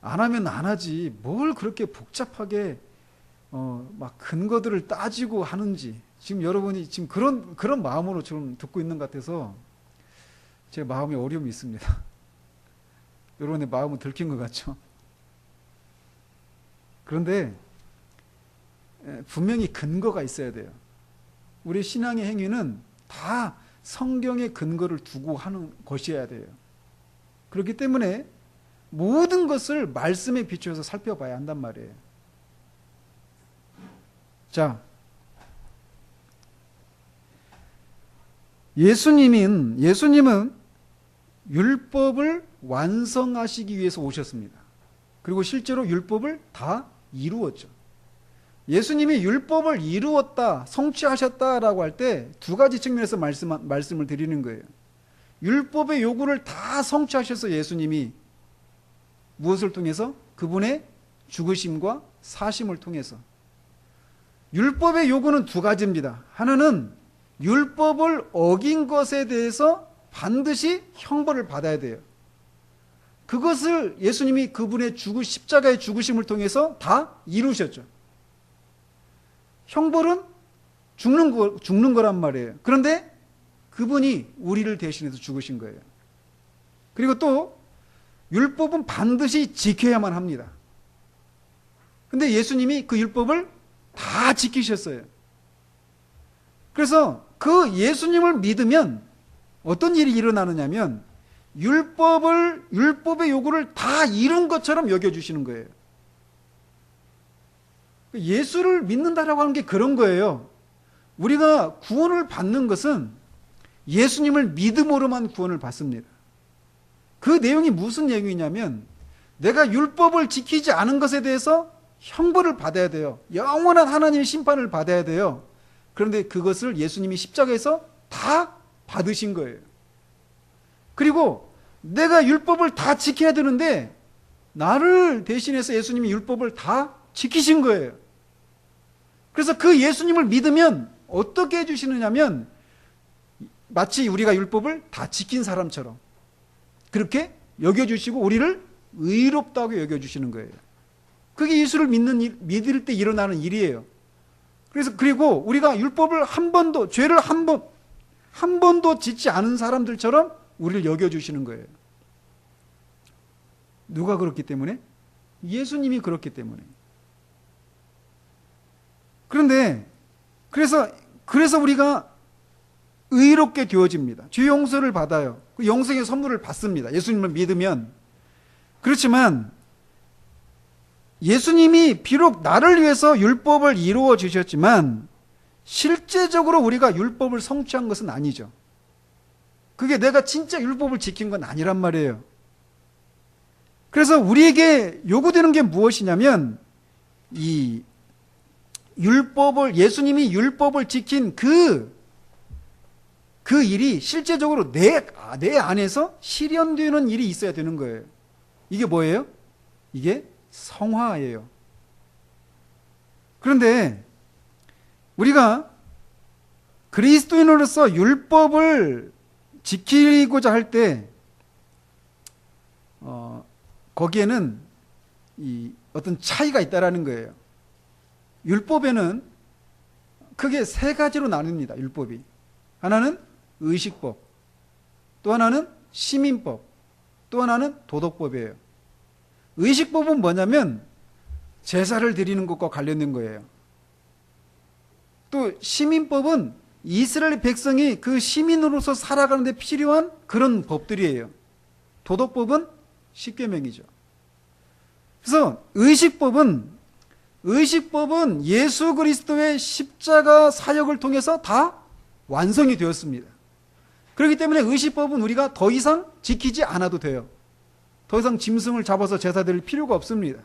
안 하면 안 하지 뭘 그렇게 복잡하게 막 근거들을 따지고 하는지 지금 여러분이 지금 그런 마음으로 좀 듣고 있는 것 같아서 제 마음에 어려움이 있습니다. 여러분의 마음은 들킨 것 같죠? 그런데 분명히 근거가 있어야 돼요. 우리 신앙의 행위는 다 성경의 근거를 두고 하는 것이어야 돼요. 그렇기 때문에 모든 것을 말씀에 비추어서 살펴봐야 한단 말이에요. 자, 예수님은 율법을 완성하시기 위해서 오셨습니다. 그리고 실제로 율법을 다 이루었죠. 예수님이 율법을 이루었다, 성취하셨다라고 할 때 두 가지 측면에서 말씀을 드리는 거예요. 율법의 요구를 다 성취하셔서 예수님이 무엇을 통해서? 그분의 죽으심과 사심을 통해서. 율법의 요구는 두 가지입니다. 하나는 율법을 어긴 것에 대해서 반드시 형벌을 받아야 돼요. 그것을 예수님이 그분의 십자가의 죽으심을 통해서 다 이루셨죠. 형벌은 죽는 거란 말이에요. 그런데 그분이 우리를 대신해서 죽으신 거예요. 그리고 또 율법은 반드시 지켜야만 합니다. 근데 예수님이 그 율법을 다 지키셨어요. 그래서 그 예수님을 믿으면 어떤 일이 일어나느냐면 율법의 요구를 다 이룬 것처럼 여겨주시는 거예요. 예수를 믿는다라고 하는 게 그런 거예요. 우리가 구원을 받는 것은 예수님을 믿음으로만 구원을 받습니다. 그 내용이 무슨 내용이냐면 내가 율법을 지키지 않은 것에 대해서 형벌을 받아야 돼요. 영원한 하나님의 심판을 받아야 돼요. 그런데 그것을 예수님이 십자가에서 다 받으신 거예요. 그리고 내가 율법을 다 지켜야 되는데 나를 대신해서 예수님이 율법을 다 지키신 거예요. 그래서 그 예수님을 믿으면 어떻게 해주시느냐면 마치 우리가 율법을 다 지킨 사람처럼 그렇게 여겨주시고 우리를 의롭다고 여겨주시는 거예요. 그게 예수를 믿을 때 일어나는 일이에요. 그리고 우리가 율법을 죄를 한 번도 짓지 않은 사람들처럼 우리를 여겨주시는 거예요. 누가 그렇기 때문에? 예수님이 그렇기 때문에. 그런데 그래서 우리가 의롭게 되어집니다. 죄 용서를 받아요. 그 영생의 선물을 받습니다. 예수님을 믿으면. 그렇지만 예수님이 비록 나를 위해서 율법을 이루어 주셨지만 실제적으로 우리가 율법을 성취한 것은 아니죠. 그게 내가 진짜 율법을 지킨 건 아니란 말이에요. 그래서 우리에게 요구되는 게 무엇이냐면 이 율법을, 예수님이 율법을 지킨 그 일이 실제적으로 내 안에서 실현되는 일이 있어야 되는 거예요. 이게 뭐예요? 이게 성화예요. 그런데 우리가 그리스도인으로서 율법을 지키고자 할 때 거기에는 이 어떤 차이가 있다라는 거예요. 율법에는 크게 세 가지로 나뉩니다. 율법이. 하나는 의식법, 또 하나는 시민법, 또 하나는 도덕법이에요. 의식법은 뭐냐면 제사를 드리는 것과 관련된 거예요. 또 시민법은 이스라엘 백성이 그 시민으로서 살아가는 데 필요한 그런 법들이에요. 도덕법은 십계명이죠. 그래서 의식법은 예수 그리스도의 십자가 사역을 통해서 다 완성이 되었습니다. 그렇기 때문에 의식법은 우리가 더 이상 지키지 않아도 돼요. 더 이상 짐승을 잡아서 제사 드릴 필요가 없습니다.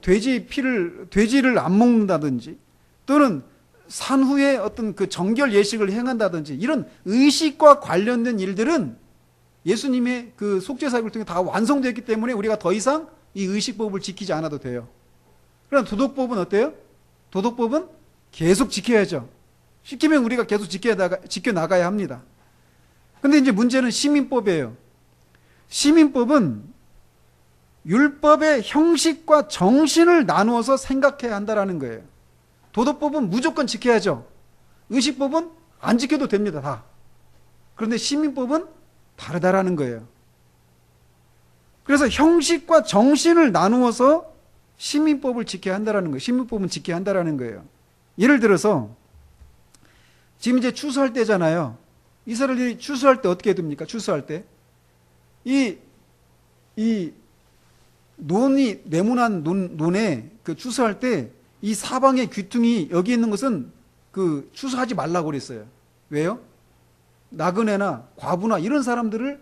돼지를 안 먹는다든지 또는 산후에 어떤 그 정결 예식을 행한다든지 이런 의식과 관련된 일들은 예수님의 그 속죄사역을 통해 다 완성되었기 때문에 우리가 더 이상 이 의식법을 지키지 않아도 돼요. 그러나 도덕법은 어때요? 도덕법은 계속 지켜야죠. 시키면 우리가 계속 지켜나가야 합니다. 근데 이제 문제는 시민법이에요. 시민법은 율법의 형식과 정신을 나누어서 생각해야 한다는 거예요. 도덕법은 무조건 지켜야죠. 의식법은 안 지켜도 됩니다. 다. 그런데 시민법은 다르다라는 거예요. 그래서 형식과 정신을 나누어서 시민법을 지켜야 한다는 거예요. 시민법은 지켜야 한다는 거예요. 예를 들어서 지금 이제 추수할 때잖아요. 이스라엘이 추수할 때 어떻게 됩니까? 추수할 때 이 논이 네모난 논에 그 추수할 때 이 사방의 귀퉁이 여기 있는 것은 그 추수하지 말라고 그랬어요. 왜요? 나그네나 과부나 이런 사람들을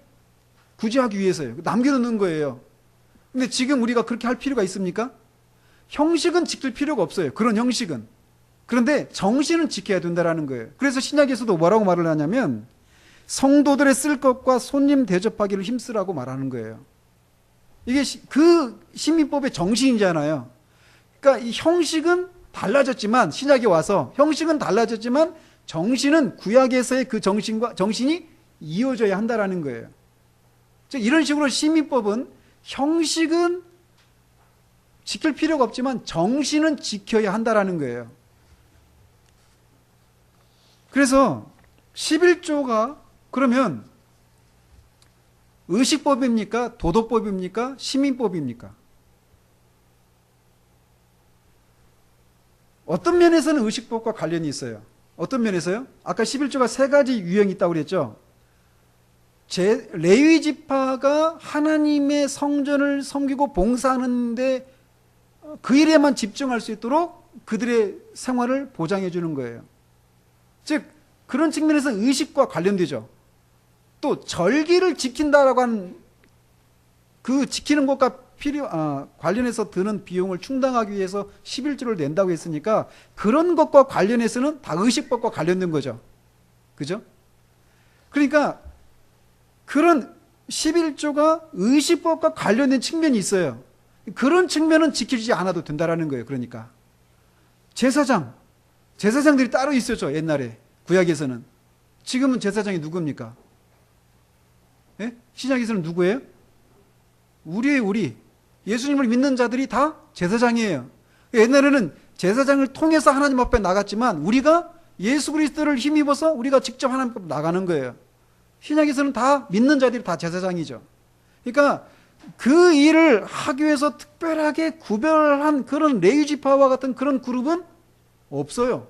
구제하기 위해서요. 남겨놓는 거예요. 근데 지금 우리가 그렇게 할 필요가 있습니까? 형식은 지킬 필요가 없어요. 그런 형식은. 그런데 정신은 지켜야 된다는 거예요. 그래서 신약에서도 뭐라고 말을 하냐면 성도들의 쓸 것과 손님 대접하기를 힘쓰라고 말하는 거예요. 이게 그 시민법의 정신이잖아요. 그러니까 이 형식은 달라졌지만 신약에 와서 형식은 달라졌지만 정신은 구약에서의 그 정신이 이어져야 한다는 거예요. 즉 이런 식으로 시민법은 형식은 지킬 필요가 없지만 정신은 지켜야 한다는 거예요. 그래서 11조가 그러면 의식법입니까? 도덕법입니까? 시민법입니까? 어떤 면에서는 의식법과 관련이 있어요. 어떤 면에서요? 아까 11조가 세 가지 유형이 있다고 그랬죠. 레위 지파가 하나님의 성전을 섬기고 봉사하는데 그 일에만 집중할 수 있도록 그들의 생활을 보장해 주는 거예요. 즉 그런 측면에서 의식과 관련되죠. 또 절기를 지킨다라고 하는 그 지키는 것과 관련해서 드는 비용을 충당하기 위해서 11조를 낸다고 했으니까 그런 것과 관련해서는 다 의식법과 관련된 거죠. 그죠? 그러니까 그런 11조가 의식법과 관련된 측면이 있어요. 그런 측면은 지키지 않아도 된다라는 거예요. 그러니까 제사장들이 따로 있었죠. 옛날에 구약에서는. 지금은 제사장이 누굽니까? 예? 신약에서는 누구예요? 우리 예수님을 믿는 자들이 다 제사장이에요. 옛날에는 제사장을 통해서 하나님 앞에 나갔지만 우리가 예수 그리스도를 힘입어서 우리가 직접 하나님 앞에 나가는 거예요. 신약에서는 다 믿는 자들이 다 제사장이죠. 그러니까 그 일을 하기 위해서 특별하게 구별한 그런 레위 지파와 같은 그런 그룹은 없어요.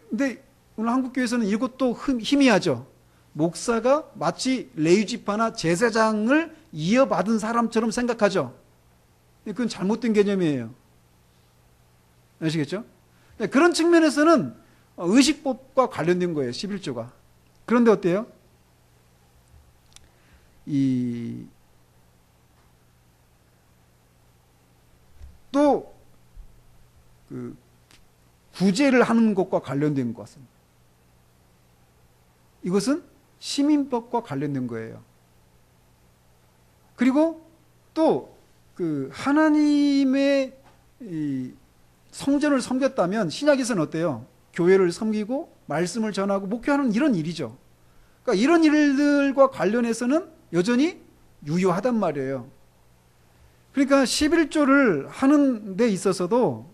근데 오늘 한국교회에서는 이것도 희미하죠. 목사가 마치 레위지파나 제사장을 이어받은 사람처럼 생각하죠. 그건 잘못된 개념이에요. 아시겠죠? 그런 측면에서는 의식법과 관련된 거예요. 11조가. 그런데 어때요? 또 구제를 하는 것과 관련된 것 같습니다. 이것은 시민법과 관련된 거예요. 그리고 또 하나님의 성전을 섬겼다면 신약에서는 어때요? 교회를 섬기고 말씀을 전하고 목회하는 이런 일이죠. 그러니까 이런 일들과 관련해서는 여전히 유효하단 말이에요. 그러니까 11조를 하는 데 있어서도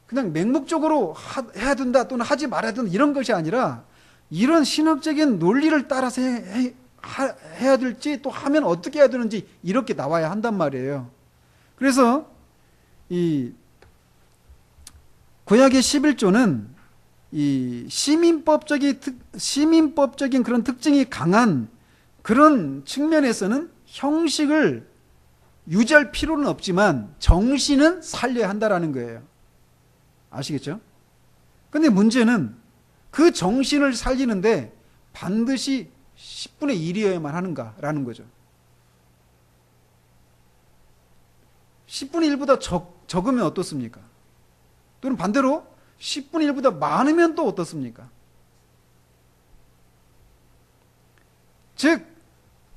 그냥 맹목적으로 해야 된다 또는 하지 말아야 된다 이런 것이 아니라 이런 신학적인 논리를 따라서 해야 될지 또 하면 어떻게 해야 되는지 이렇게 나와야 한단 말이에요. 그래서 이 구약의 11조는 이 시민법적인 그런 특징이 강한 그런 측면에서는 형식을 유지할 필요는 없지만 정신은 살려야 한다라는 거예요. 아시겠죠? 근데 문제는 그 정신을 살리는데 반드시 10분의 1이어야만 하는가라는 거죠. 10분의 1보다 적으면 어떻습니까? 또는 반대로 10분의 1보다 많으면 또 어떻습니까? 즉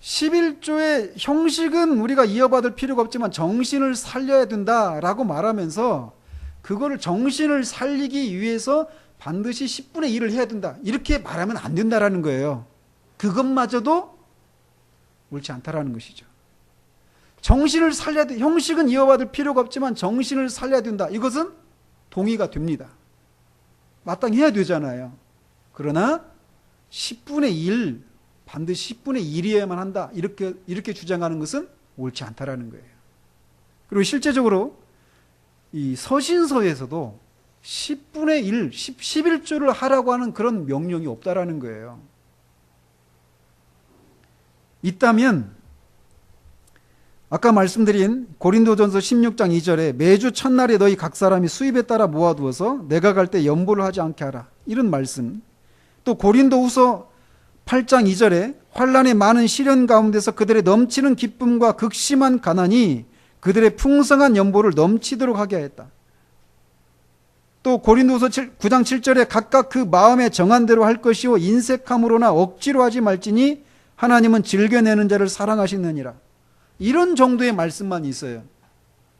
11조의 형식은 우리가 이어받을 필요가 없지만 정신을 살려야 된다라고 말하면서 그거를 정신을 살리기 위해서 반드시 10분의 1을 해야 된다. 이렇게 말하면 안 된다라는 거예요. 그것마저도 옳지 않다라는 것이죠. 정신을 살려야 돼. 형식은 이어받을 필요가 없지만 정신을 살려야 된다. 이것은 동의가 됩니다. 마땅히 해야 되잖아요. 그러나 10분의 1, 반드시 10분의 1이어야만 한다. 이렇게 주장하는 것은 옳지 않다라는 거예요. 그리고 실제적으로 이 서신서에서도 10분의 1, 11조를 하라고 하는 그런 명령이 없다라는 거예요. 있다면 아까 말씀드린 고린도전서 16장 2절에 매주 첫날에 너희 각 사람이 수입에 따라 모아두어서 내가 갈 때 연보를 하지 않게 하라. 이런 말씀. 또 고린도후서 8장 2절에 환난의 많은 시련 가운데서 그들의 넘치는 기쁨과 극심한 가난이 그들의 풍성한 연보를 넘치도록 하게 하였다. 또 고린도후서 9장 7절에 각각 그 마음에 정한 대로 할 것이요 인색함으로나 억지로 하지 말지니 하나님은 즐겨내는 자를 사랑하시느니라. 이런 정도의 말씀만 있어요.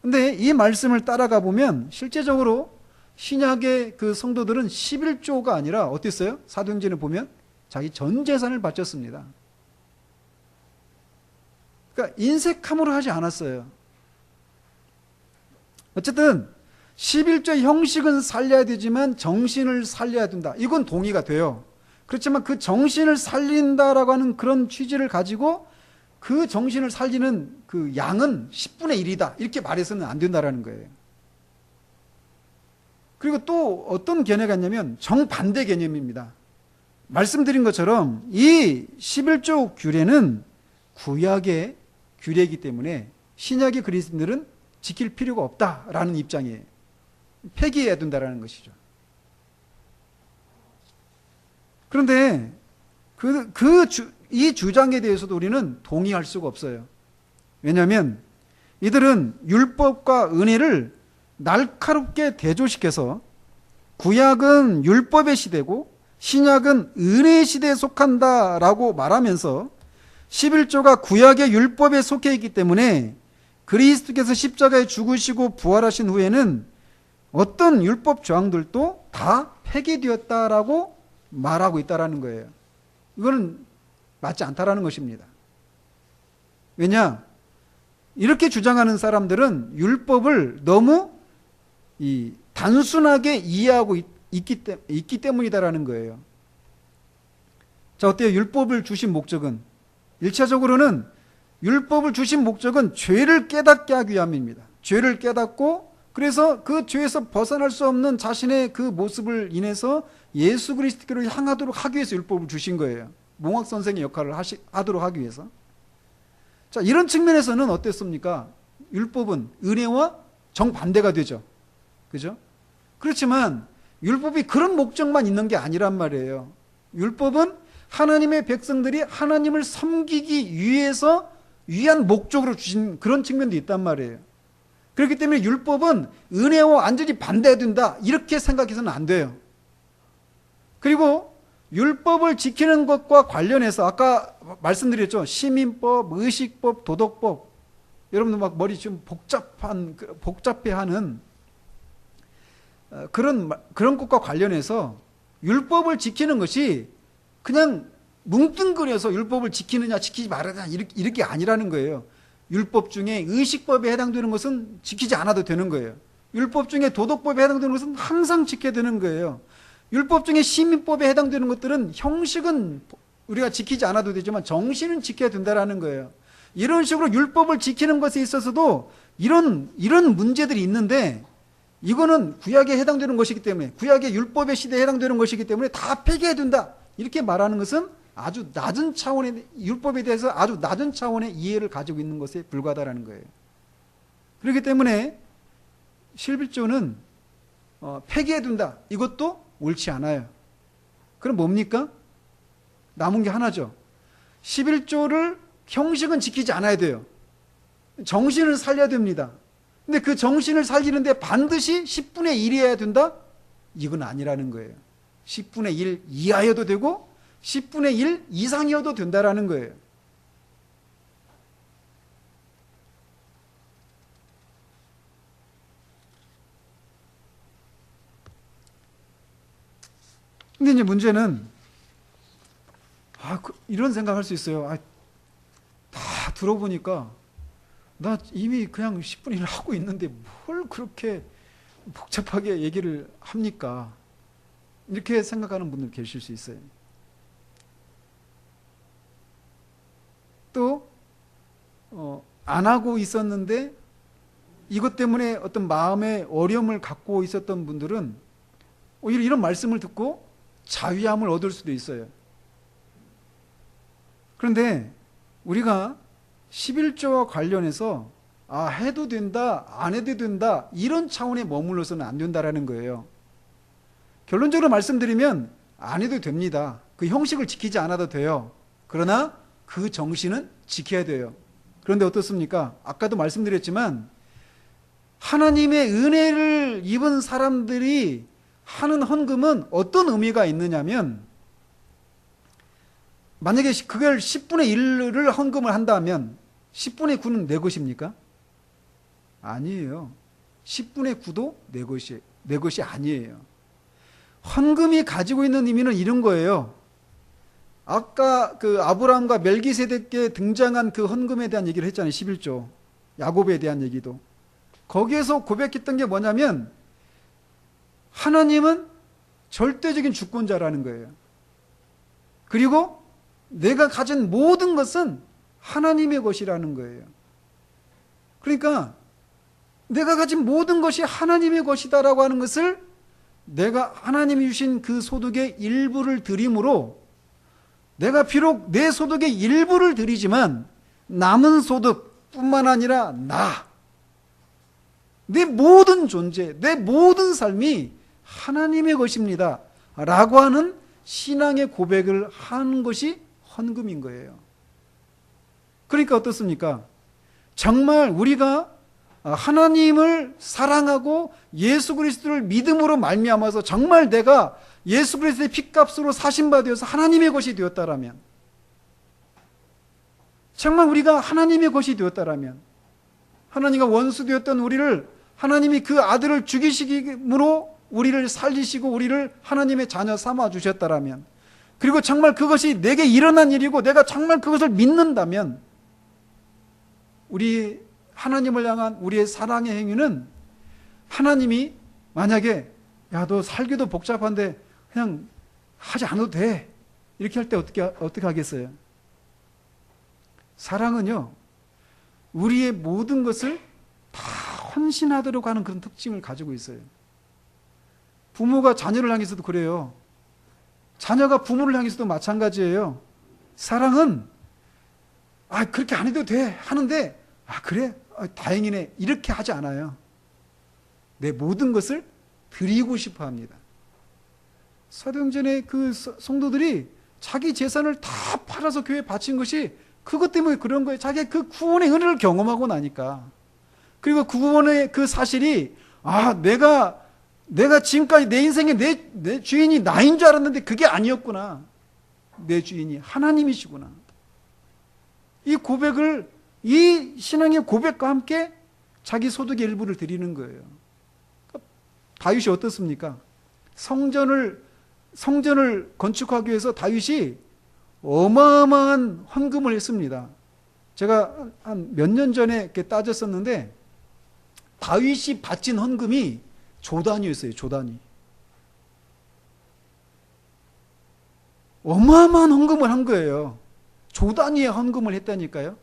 근데 이 말씀을 따라가 보면 실제적으로 신약의 그 성도들은 11조가 아니라 어땠어요? 사도행전에 보면 자기 전 재산을 바쳤습니다. 그러니까 인색함으로 하지 않았어요. 어쨌든 11조의 형식은 살려야 되지만 정신을 살려야 된다. 이건 동의가 돼요. 그렇지만 그 정신을 살린다라고 하는 그런 취지를 가지고 그 정신을 살리는 그 양은 10분의 1이다. 이렇게 말해서는 안 된다라는 거예요. 그리고 또 어떤 개념이 있냐면 정반대 개념입니다. 말씀드린 것처럼 이 11조 규례는 구약의 규례이기 때문에 신약의 그리스도인들은 지킬 필요가 없다라는 입장이에요. 폐기해야 된다라는 것이죠. 그런데 이 주장에 대해서도 우리는 동의할 수가 없어요. 왜냐하면 이들은 율법과 은혜를 날카롭게 대조시켜서 구약은 율법의 시대고 신약은 은혜의 시대에 속한다라고 말하면서 11조가 구약의 율법에 속해 있기 때문에 그리스도께서 십자가에 죽으시고 부활하신 후에는 어떤 율법 조항들도 다 폐기되었다라고 말하고 있다라는 거예요. 이거는 맞지 않다라는 것입니다. 왜냐? 이렇게 주장하는 사람들은 율법을 너무 단순하게 이해하고 있기 때문이다라는 거예요. 자, 어때요? 율법을 주신 목적은 1차적으로는 율법을 주신 목적은 죄를 깨닫게 하기 위함입니다. 죄를 깨닫고 그래서 그 죄에서 벗어날 수 없는 자신의 그 모습을 인해서 예수 그리스도를 향하도록 하기 위해서 율법을 주신 거예요. 몽학 선생의 역할을 하도록 하기 위해서. 자, 이런 측면에서는 어땠습니까? 율법은 은혜와 정반대가 되죠. 그죠? 그렇지만 율법이 그런 목적만 있는 게 아니란 말이에요. 율법은 하나님의 백성들이 하나님을 섬기기 위한 목적으로 주신 그런 측면도 있단 말이에요. 그렇기 때문에 율법은 은혜와 완전히 반대된다 이렇게 생각해서는 안 돼요. 그리고 율법을 지키는 것과 관련해서 아까 말씀드렸죠. 시민법, 의식법, 도덕법. 여러분들 막 머리 좀 복잡해하는 그런 것과 관련해서 율법을 지키는 것이 그냥 뭉뚱그려서 율법을 지키느냐 지키지 말아야 이렇게 아니라는 거예요. 율법 중에 의식법에 해당되는 것은 지키지 않아도 되는 거예요. 율법 중에 도덕법에 해당되는 것은 항상 지켜야 되는 거예요. 율법 중에 시민법에 해당되는 것들은 형식은 우리가 지키지 않아도 되지만 정신은 지켜야 된다는 거예요. 이런 식으로 율법을 지키는 것에 있어서도 이런 문제들이 있는데 이거는 구약에 해당되는 것이기 때문에 구약의 율법의 시대에 해당되는 것이기 때문에 다 폐기해야 된다 이렇게 말하는 것은 아주 낮은 차원의 율법에 대해서 아주 낮은 차원의 이해를 가지고 있는 것에 불과하다는 거예요. 그렇기 때문에 11조는 폐기해 둔다 이것도 옳지 않아요. 그럼 뭡니까? 남은 게 하나죠. 11조를 형식은 지키지 않아야 돼요. 정신을 살려야 됩니다. 근데 그 정신을 살리는데 반드시 10분의 1이어야 된다? 이건 아니라는 거예요. 10분의 1 이하여도 되고 10분의 1 이상이어도 된다라는 거예요. 근데 이제 문제는 이런 생각할 수 있어요. 다 들어보니까 나 이미 그냥 10분의 1 하고 있는데 뭘 그렇게 복잡하게 얘기를 합니까? 이렇게 생각하는 분들 계실 수 있어요. 또 안 하고 있었는데 이것 때문에 어떤 마음의 어려움을 갖고 있었던 분들은 오히려 이런 말씀을 듣고 자위함을 얻을 수도 있어요. 그런데 우리가 11조와 관련해서 해도 된다, 안 해도 된다 이런 차원에 머물러서는 안 된다라는 거예요. 결론적으로 말씀드리면 안 해도 됩니다. 그 형식을 지키지 않아도 돼요. 그러나 그 정신은 지켜야 돼요. 그런데 어떻습니까? 아까도 말씀드렸지만 하나님의 은혜를 입은 사람들이 하는 헌금은 어떤 의미가 있느냐면 만약에 그걸 10분의 1을 헌금을 한다면 10분의 9는 내 것입니까? 아니에요. 10분의 9도 내 것이 아니에요. 헌금이 가지고 있는 의미는 이런 거예요. 아까 그 아브라함과 멜기세덱에 등장한 그 헌금에 대한 얘기를 했잖아요. 11조. 야곱에 대한 얘기도. 거기에서 고백했던 게 뭐냐면 하나님은 절대적인 주권자라는 거예요. 그리고 내가 가진 모든 것은 하나님의 것이라는 거예요. 그러니까 내가 가진 모든 것이 하나님의 것이다라고 하는 것을 내가 하나님이 주신 그 소득의 일부를 드림으로 내가 비록 내 소득의 일부를 드리지만 남은 소득뿐만 아니라 내 모든 존재, 내 모든 삶이 하나님의 것입니다 라고 하는 신앙의 고백을 하는 것이 헌금인 거예요. 그러니까 어떻습니까? 정말 우리가 하나님을 사랑하고 예수 그리스도를 믿음으로 말미암아서 정말 내가 예수 그리스도의 핏값으로 사신 바 되어서 하나님의 것이 되었다라면, 정말 우리가 하나님의 것이 되었다라면, 하나님과 원수 되었던 우리를 하나님이 그 아들을 죽이시기로 우리를 살리시고 우리를 하나님의 자녀 삼아 주셨다라면, 그리고 정말 그것이 내게 일어난 일이고 내가 정말 그것을 믿는다면 우리 하나님을 향한 우리의 사랑의 행위는 하나님이 만약에 야, 너 살기도 복잡한데 그냥 하지 않아도 돼 이렇게 할 때 어떻게 하겠어요? 사랑은요, 우리의 모든 것을 다 헌신하도록 하는 그런 특징을 가지고 있어요. 부모가 자녀를 향해서도 그래요. 자녀가 부모를 향해서도 마찬가지예요. 사랑은 그렇게 안 해도 돼 하는데 그래? 다행이네 이렇게 하지 않아요. 내 모든 것을 드리고 싶어 합니다. 사도행전의 그 성도들이 자기 재산을 다 팔아서 교회에 바친 것이 그것 때문에 그런 거예요. 자기가 그 구원의 은혜를 경험하고 나니까. 그리고 구원의 그 사실이 내가 지금까지 내 인생에 내 주인이 나인 줄 알았는데 그게 아니었구나. 내 주인이 하나님이시구나. 이 고백을, 이 신앙의 고백과 함께 자기 소득의 일부를 드리는 거예요. 다윗이 어떻습니까? 성전을 건축하기 위해서 다윗이 어마어마한 헌금을 했습니다. 제가 한 몇 년 전에 이렇게 따졌었는데 다윗이 바친 헌금이 조단위였어요. 조단위. 어마어마한 헌금을 한 거예요. 조단위의 헌금을 했다니까요.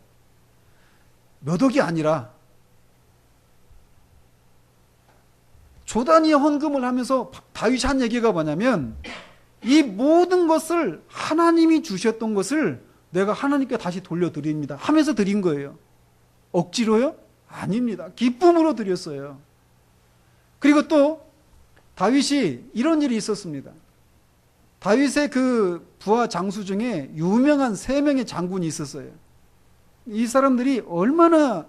몇 억이 아니라 조단위의 헌금을 하면서 다윗이 한 얘기가 뭐냐면 이 모든 것을 하나님이 주셨던 것을 내가 하나님께 다시 돌려드립니다 하면서 드린 거예요. 억지로요? 아닙니다. 기쁨으로 드렸어요. 그리고 또 다윗이 이런 일이 있었습니다. 다윗의 그 부하 장수 중에 유명한 3명의 장군이 있었어요. 이 사람들이 얼마나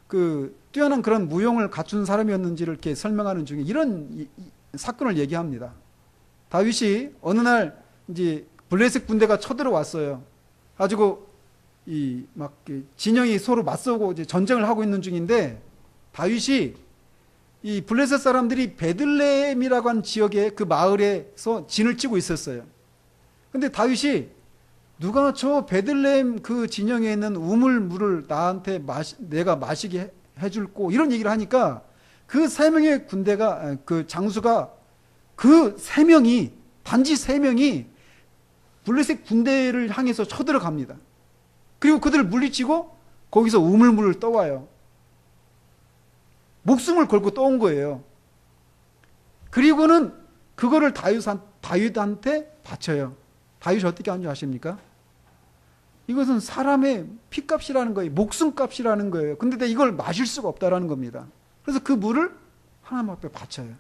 그 뛰어난 그런 무용을 갖춘 사람이었는지를 이렇게 설명하는 중에 이런 사건을 얘기합니다. 다윗이 어느 날 이제 블레셋 군대가 쳐들어왔어요. 가지고 막 진영이 서로 맞서고 이제 전쟁을 하고 있는 중인데 다윗이 이 블레셋 사람들이 베들레헴이라고 하는 지역의 그 마을에서 진을 치고 있었어요. 근데 다윗이 누가 저 베들레헴 그 진영에 있는 우물물을 나한테 내가 마시게 해줄꼬 이런 얘기를 하니까 그 3명의 군대가 그 장수가 그 3명이 단지 3명이 블레셋 군대를 향해서 쳐들어갑니다. 그리고 그들을 물리치고 거기서 우물물을 떠와요. 목숨을 걸고 떠온 거예요. 그리고는 그거를 다윗한테 바쳐요. 다윗이 어떻게 하는 줄 아십니까? 이것은 사람의 피값이라는 거예요. 목숨값이라는 거예요. 근데 내가 이걸 마실 수가 없다라는 겁니다. 그래서 그 물을 하나님 앞에 바쳐요.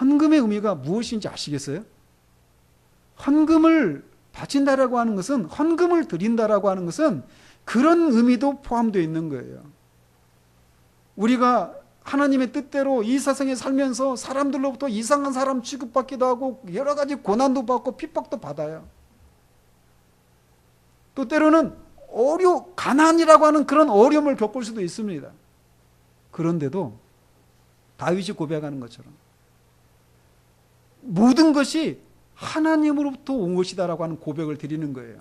헌금의 의미가 무엇인지 아시겠어요? 헌금을 바친다라고 하는 것은, 헌금을 드린다라고 하는 것은 그런 의미도 포함되어 있는 거예요. 우리가 하나님의 뜻대로 이 세상에 살면서 사람들로부터 이상한 사람 취급받기도 하고 여러 가지 고난도 받고 핍박도 받아요. 또 때로는 가난이라고 하는 그런 어려움을 겪을 수도 있습니다. 그런데도 다윗이 고백하는 것처럼 모든 것이 하나님으로부터 온 것이다라고 하는 고백을 드리는 거예요.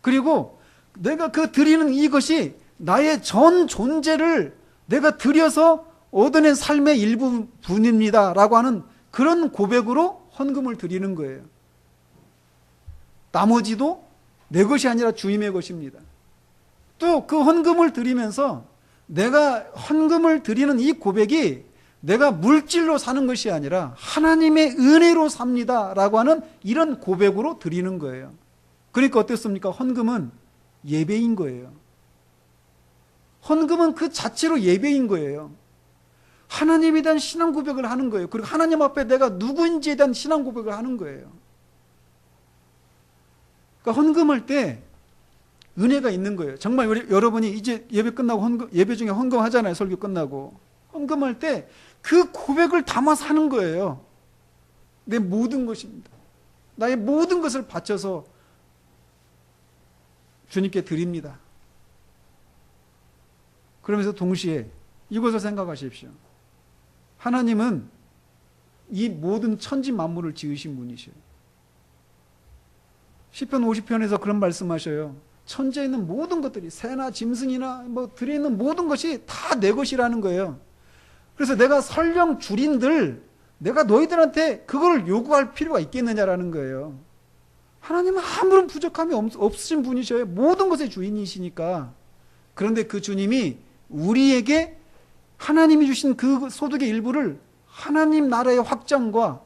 그리고 내가 그 드리는 이것이 나의 전 존재를 내가 드려서 얻어낸 삶의 일부분입니다 라고 하는 그런 고백으로 헌금을 드리는 거예요. 나머지도 내 것이 아니라 주님의 것입니다. 또 그 헌금을 드리면서 내가 헌금을 드리는 이 고백이 내가 물질로 사는 것이 아니라 하나님의 은혜로 삽니다 라고 하는 이런 고백으로 드리는 거예요. 그러니까 어땠습니까? 헌금은 예배인 거예요. 헌금은 그 자체로 예배인 거예요. 하나님에 대한 신앙 고백을 하는 거예요. 그리고 하나님 앞에 내가 누구인지에 대한 신앙 고백을 하는 거예요. 그러니까 헌금할 때 은혜가 있는 거예요. 정말 여러분이 이제 예배 끝나고 예배 중에 헌금하잖아요. 설교 끝나고. 헌금할 때 그 고백을 담아서 하는 거예요. 내 모든 것입니다. 나의 모든 것을 바쳐서 주님께 드립니다. 그러면서 동시에 이것을 생각하십시오. 하나님은 이 모든 천지 만물을 지으신 분이셔요. 시편 50편에서 그런 말씀하셔요. 천지에 있는 모든 것들이 새나 짐승이나 들에 있는 모든 것이 다 내 것이라는 거예요. 그래서 내가 설령 줄인들 내가 너희들한테 그걸 요구할 필요가 있겠느냐라는 거예요. 하나님은 아무런 부족함이 없으신 분이셔요. 모든 것의 주인이시니까. 그런데 그 주님이 우리에게 하나님이 주신 그 소득의 일부를 하나님 나라의 확장과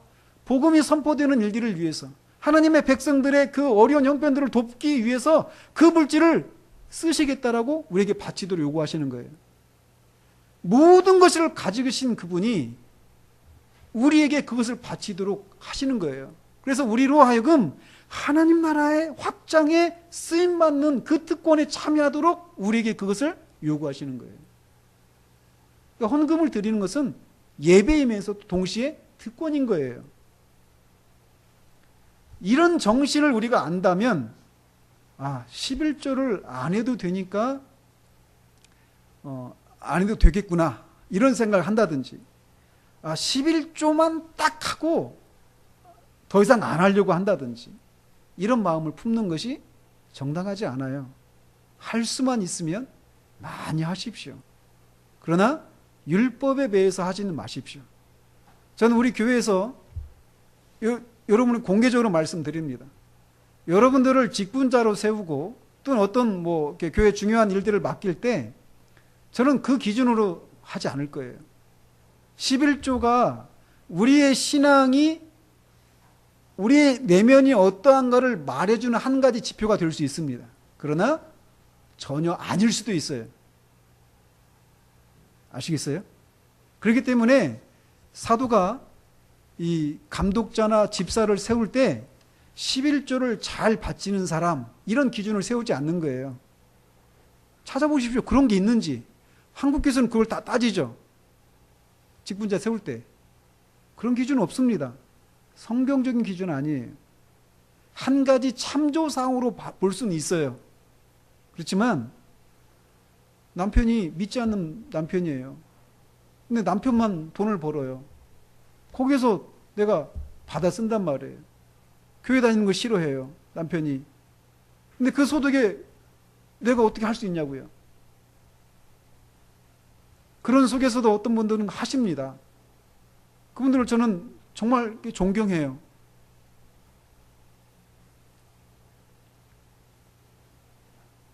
복음이 선포되는 일들을 위해서, 하나님의 백성들의 그 어려운 형편들을 돕기 위해서 그 물질을 쓰시겠다라고 우리에게 바치도록 요구하시는 거예요. 모든 것을 가지신 그분이 우리에게 그것을 바치도록 하시는 거예요. 그래서 우리로 하여금 하나님 나라의 확장에 쓰임받는 그 특권에 참여하도록 우리에게 그것을 요구하시는 거예요. 그러니까 헌금을 드리는 것은 예배이면서 동시에 특권인 거예요. 이런 정신을 우리가 안다면 11조를 안 해도 되니까 안 해도 되겠구나 이런 생각을 한다든지 11조만 딱 하고 더 이상 안 하려고 한다든지 이런 마음을 품는 것이 정당하지 않아요. 할 수만 있으면 많이 하십시오. 그러나 율법에 매여서 하지는 마십시오. 저는 우리 교회에서 여러분을 공개적으로 말씀드립니다. 여러분들을 직분자로 세우고 또는 어떤 교회 중요한 일들을 맡길 때 저는 그 기준으로 하지 않을 거예요. 11조가 우리의 신앙이 우리의 내면이 어떠한가를 말해주는 한 가지 지표가 될 수 있습니다. 그러나 전혀 아닐 수도 있어요. 아시겠어요? 그렇기 때문에 사도가 이 감독자나 집사를 세울 때 11조를 잘 바치는 사람 이런 기준을 세우지 않는 거예요. 찾아보십시오. 그런 게 있는지. 한국에서는 그걸 다 따지죠. 직분자 세울 때. 그런 기준은 없습니다. 성경적인 기준은 아니에요. 한 가지 참조사항으로 볼 수는 있어요. 그렇지만 남편이 믿지 않는 남편이에요. 근데 남편만 돈을 벌어요. 거기에서 내가 받아 쓴단 말이에요. 교회 다니는 거 싫어해요, 남편이. 근데 그 소득에 내가 어떻게 할 수 있냐고요. 그런 속에서도 어떤 분들은 하십니다. 그분들을 저는 정말 존경해요.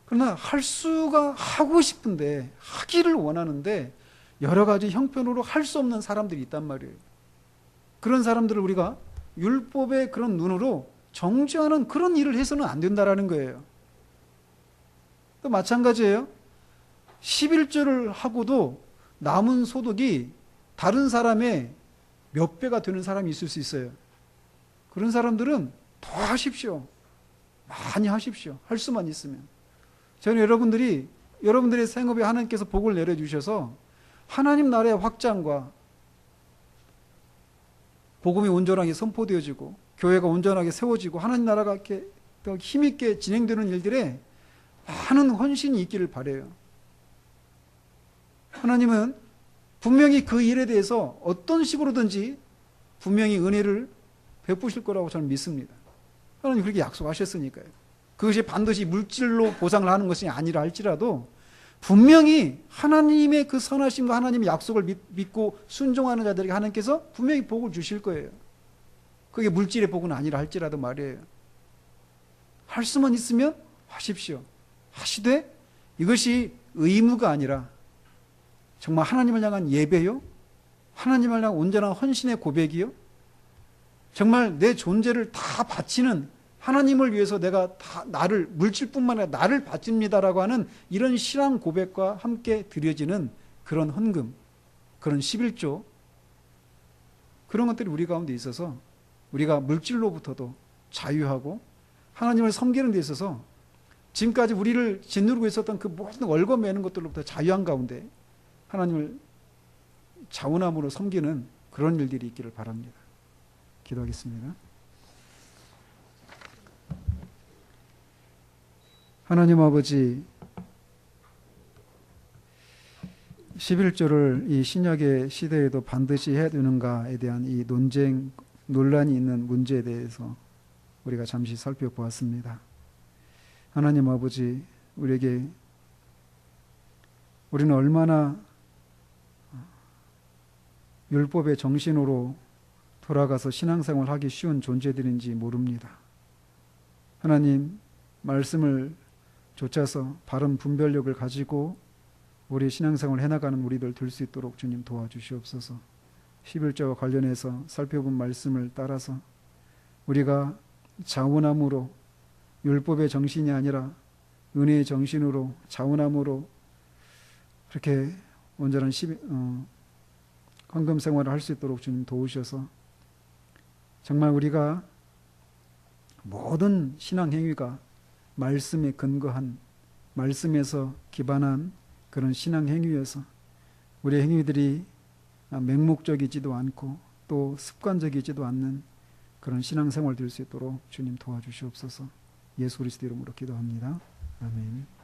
그러나 하고 싶은데, 하기를 원하는데 여러 가지 형편으로 할 수 없는 사람들이 있단 말이에요. 그런 사람들을 우리가 율법의 그런 눈으로 정죄하는 그런 일을 해서는 안 된다라는 거예요. 또 마찬가지예요. 11조를 하고도 남은 소득이 다른 사람의 몇 배가 되는 사람이 있을 수 있어요. 그런 사람들은 더 하십시오. 많이 하십시오. 할 수만 있으면. 저는 여러분들의 생업에 하나님께서 복을 내려주셔서 하나님 나라의 확장과 복음이 온전하게 선포되어지고 교회가 온전하게 세워지고 하나님 나라가 이렇게 더 힘있게 진행되는 일들에 많은 헌신이 있기를 바라요. 하나님은 분명히 그 일에 대해서 어떤 식으로든지 분명히 은혜를 베푸실 거라고 저는 믿습니다. 하나님 그렇게 약속하셨으니까요. 그것이 반드시 물질로 보상을 하는 것이 아니라 할지라도 분명히 하나님의 그 선하심과 하나님의 약속을 믿고 순종하는 자들에게 하나님께서 분명히 복을 주실 거예요. 그게 물질의 복은 아니라 할지라도 말이에요. 할 수만 있으면 하십시오. 하시되 이것이 의무가 아니라 정말 하나님을 향한 예배요, 하나님을 향한 온전한 헌신의 고백이요, 정말 내 존재를 다 바치는, 하나님을 위해서 내가 다 나를, 물질뿐만 아니라 나를 바칩니다라고 하는 이런 신앙 고백과 함께 드려지는 그런 헌금, 그런 11조, 그런 것들이 우리 가운데 있어서 우리가 물질로부터도 자유하고 하나님을 섬기는 데 있어서 지금까지 우리를 짓누르고 있었던 그 모든 월급 매는 것들로부터 자유한 가운데 하나님을 자원함으로 섬기는 그런 일들이 있기를 바랍니다. 기도하겠습니다. 하나님 아버지, 11조를 이 신약의 시대에도 반드시 해야 되는가에 대한 이 논란이 있는 문제에 대해서 우리가 잠시 살펴보았습니다. 하나님 아버지, 우리는 얼마나 율법의 정신으로 돌아가서 신앙생활 하기 쉬운 존재들인지 모릅니다. 하나님, 말씀을 좇아서 바른 분별력을 가지고 우리 신앙생활을 해나가는 우리들 될 수 있도록 주님 도와주시옵소서. 11조와 관련해서 살펴본 말씀을 따라서 우리가 자원함으로, 율법의 정신이 아니라 은혜의 정신으로, 자원함으로 그렇게 온전한 헌금 생활을 할 수 있도록 주님 도우셔서 정말 우리가 모든 신앙 행위가 말씀에 근거한, 말씀에서 기반한 그런 신앙 행위여서 우리의 행위들이 맹목적이지도 않고 또 습관적이지도 않는 그런 신앙생활 될 수 있도록 주님 도와주시옵소서. 예수 그리스도 이름으로 기도합니다. 아멘.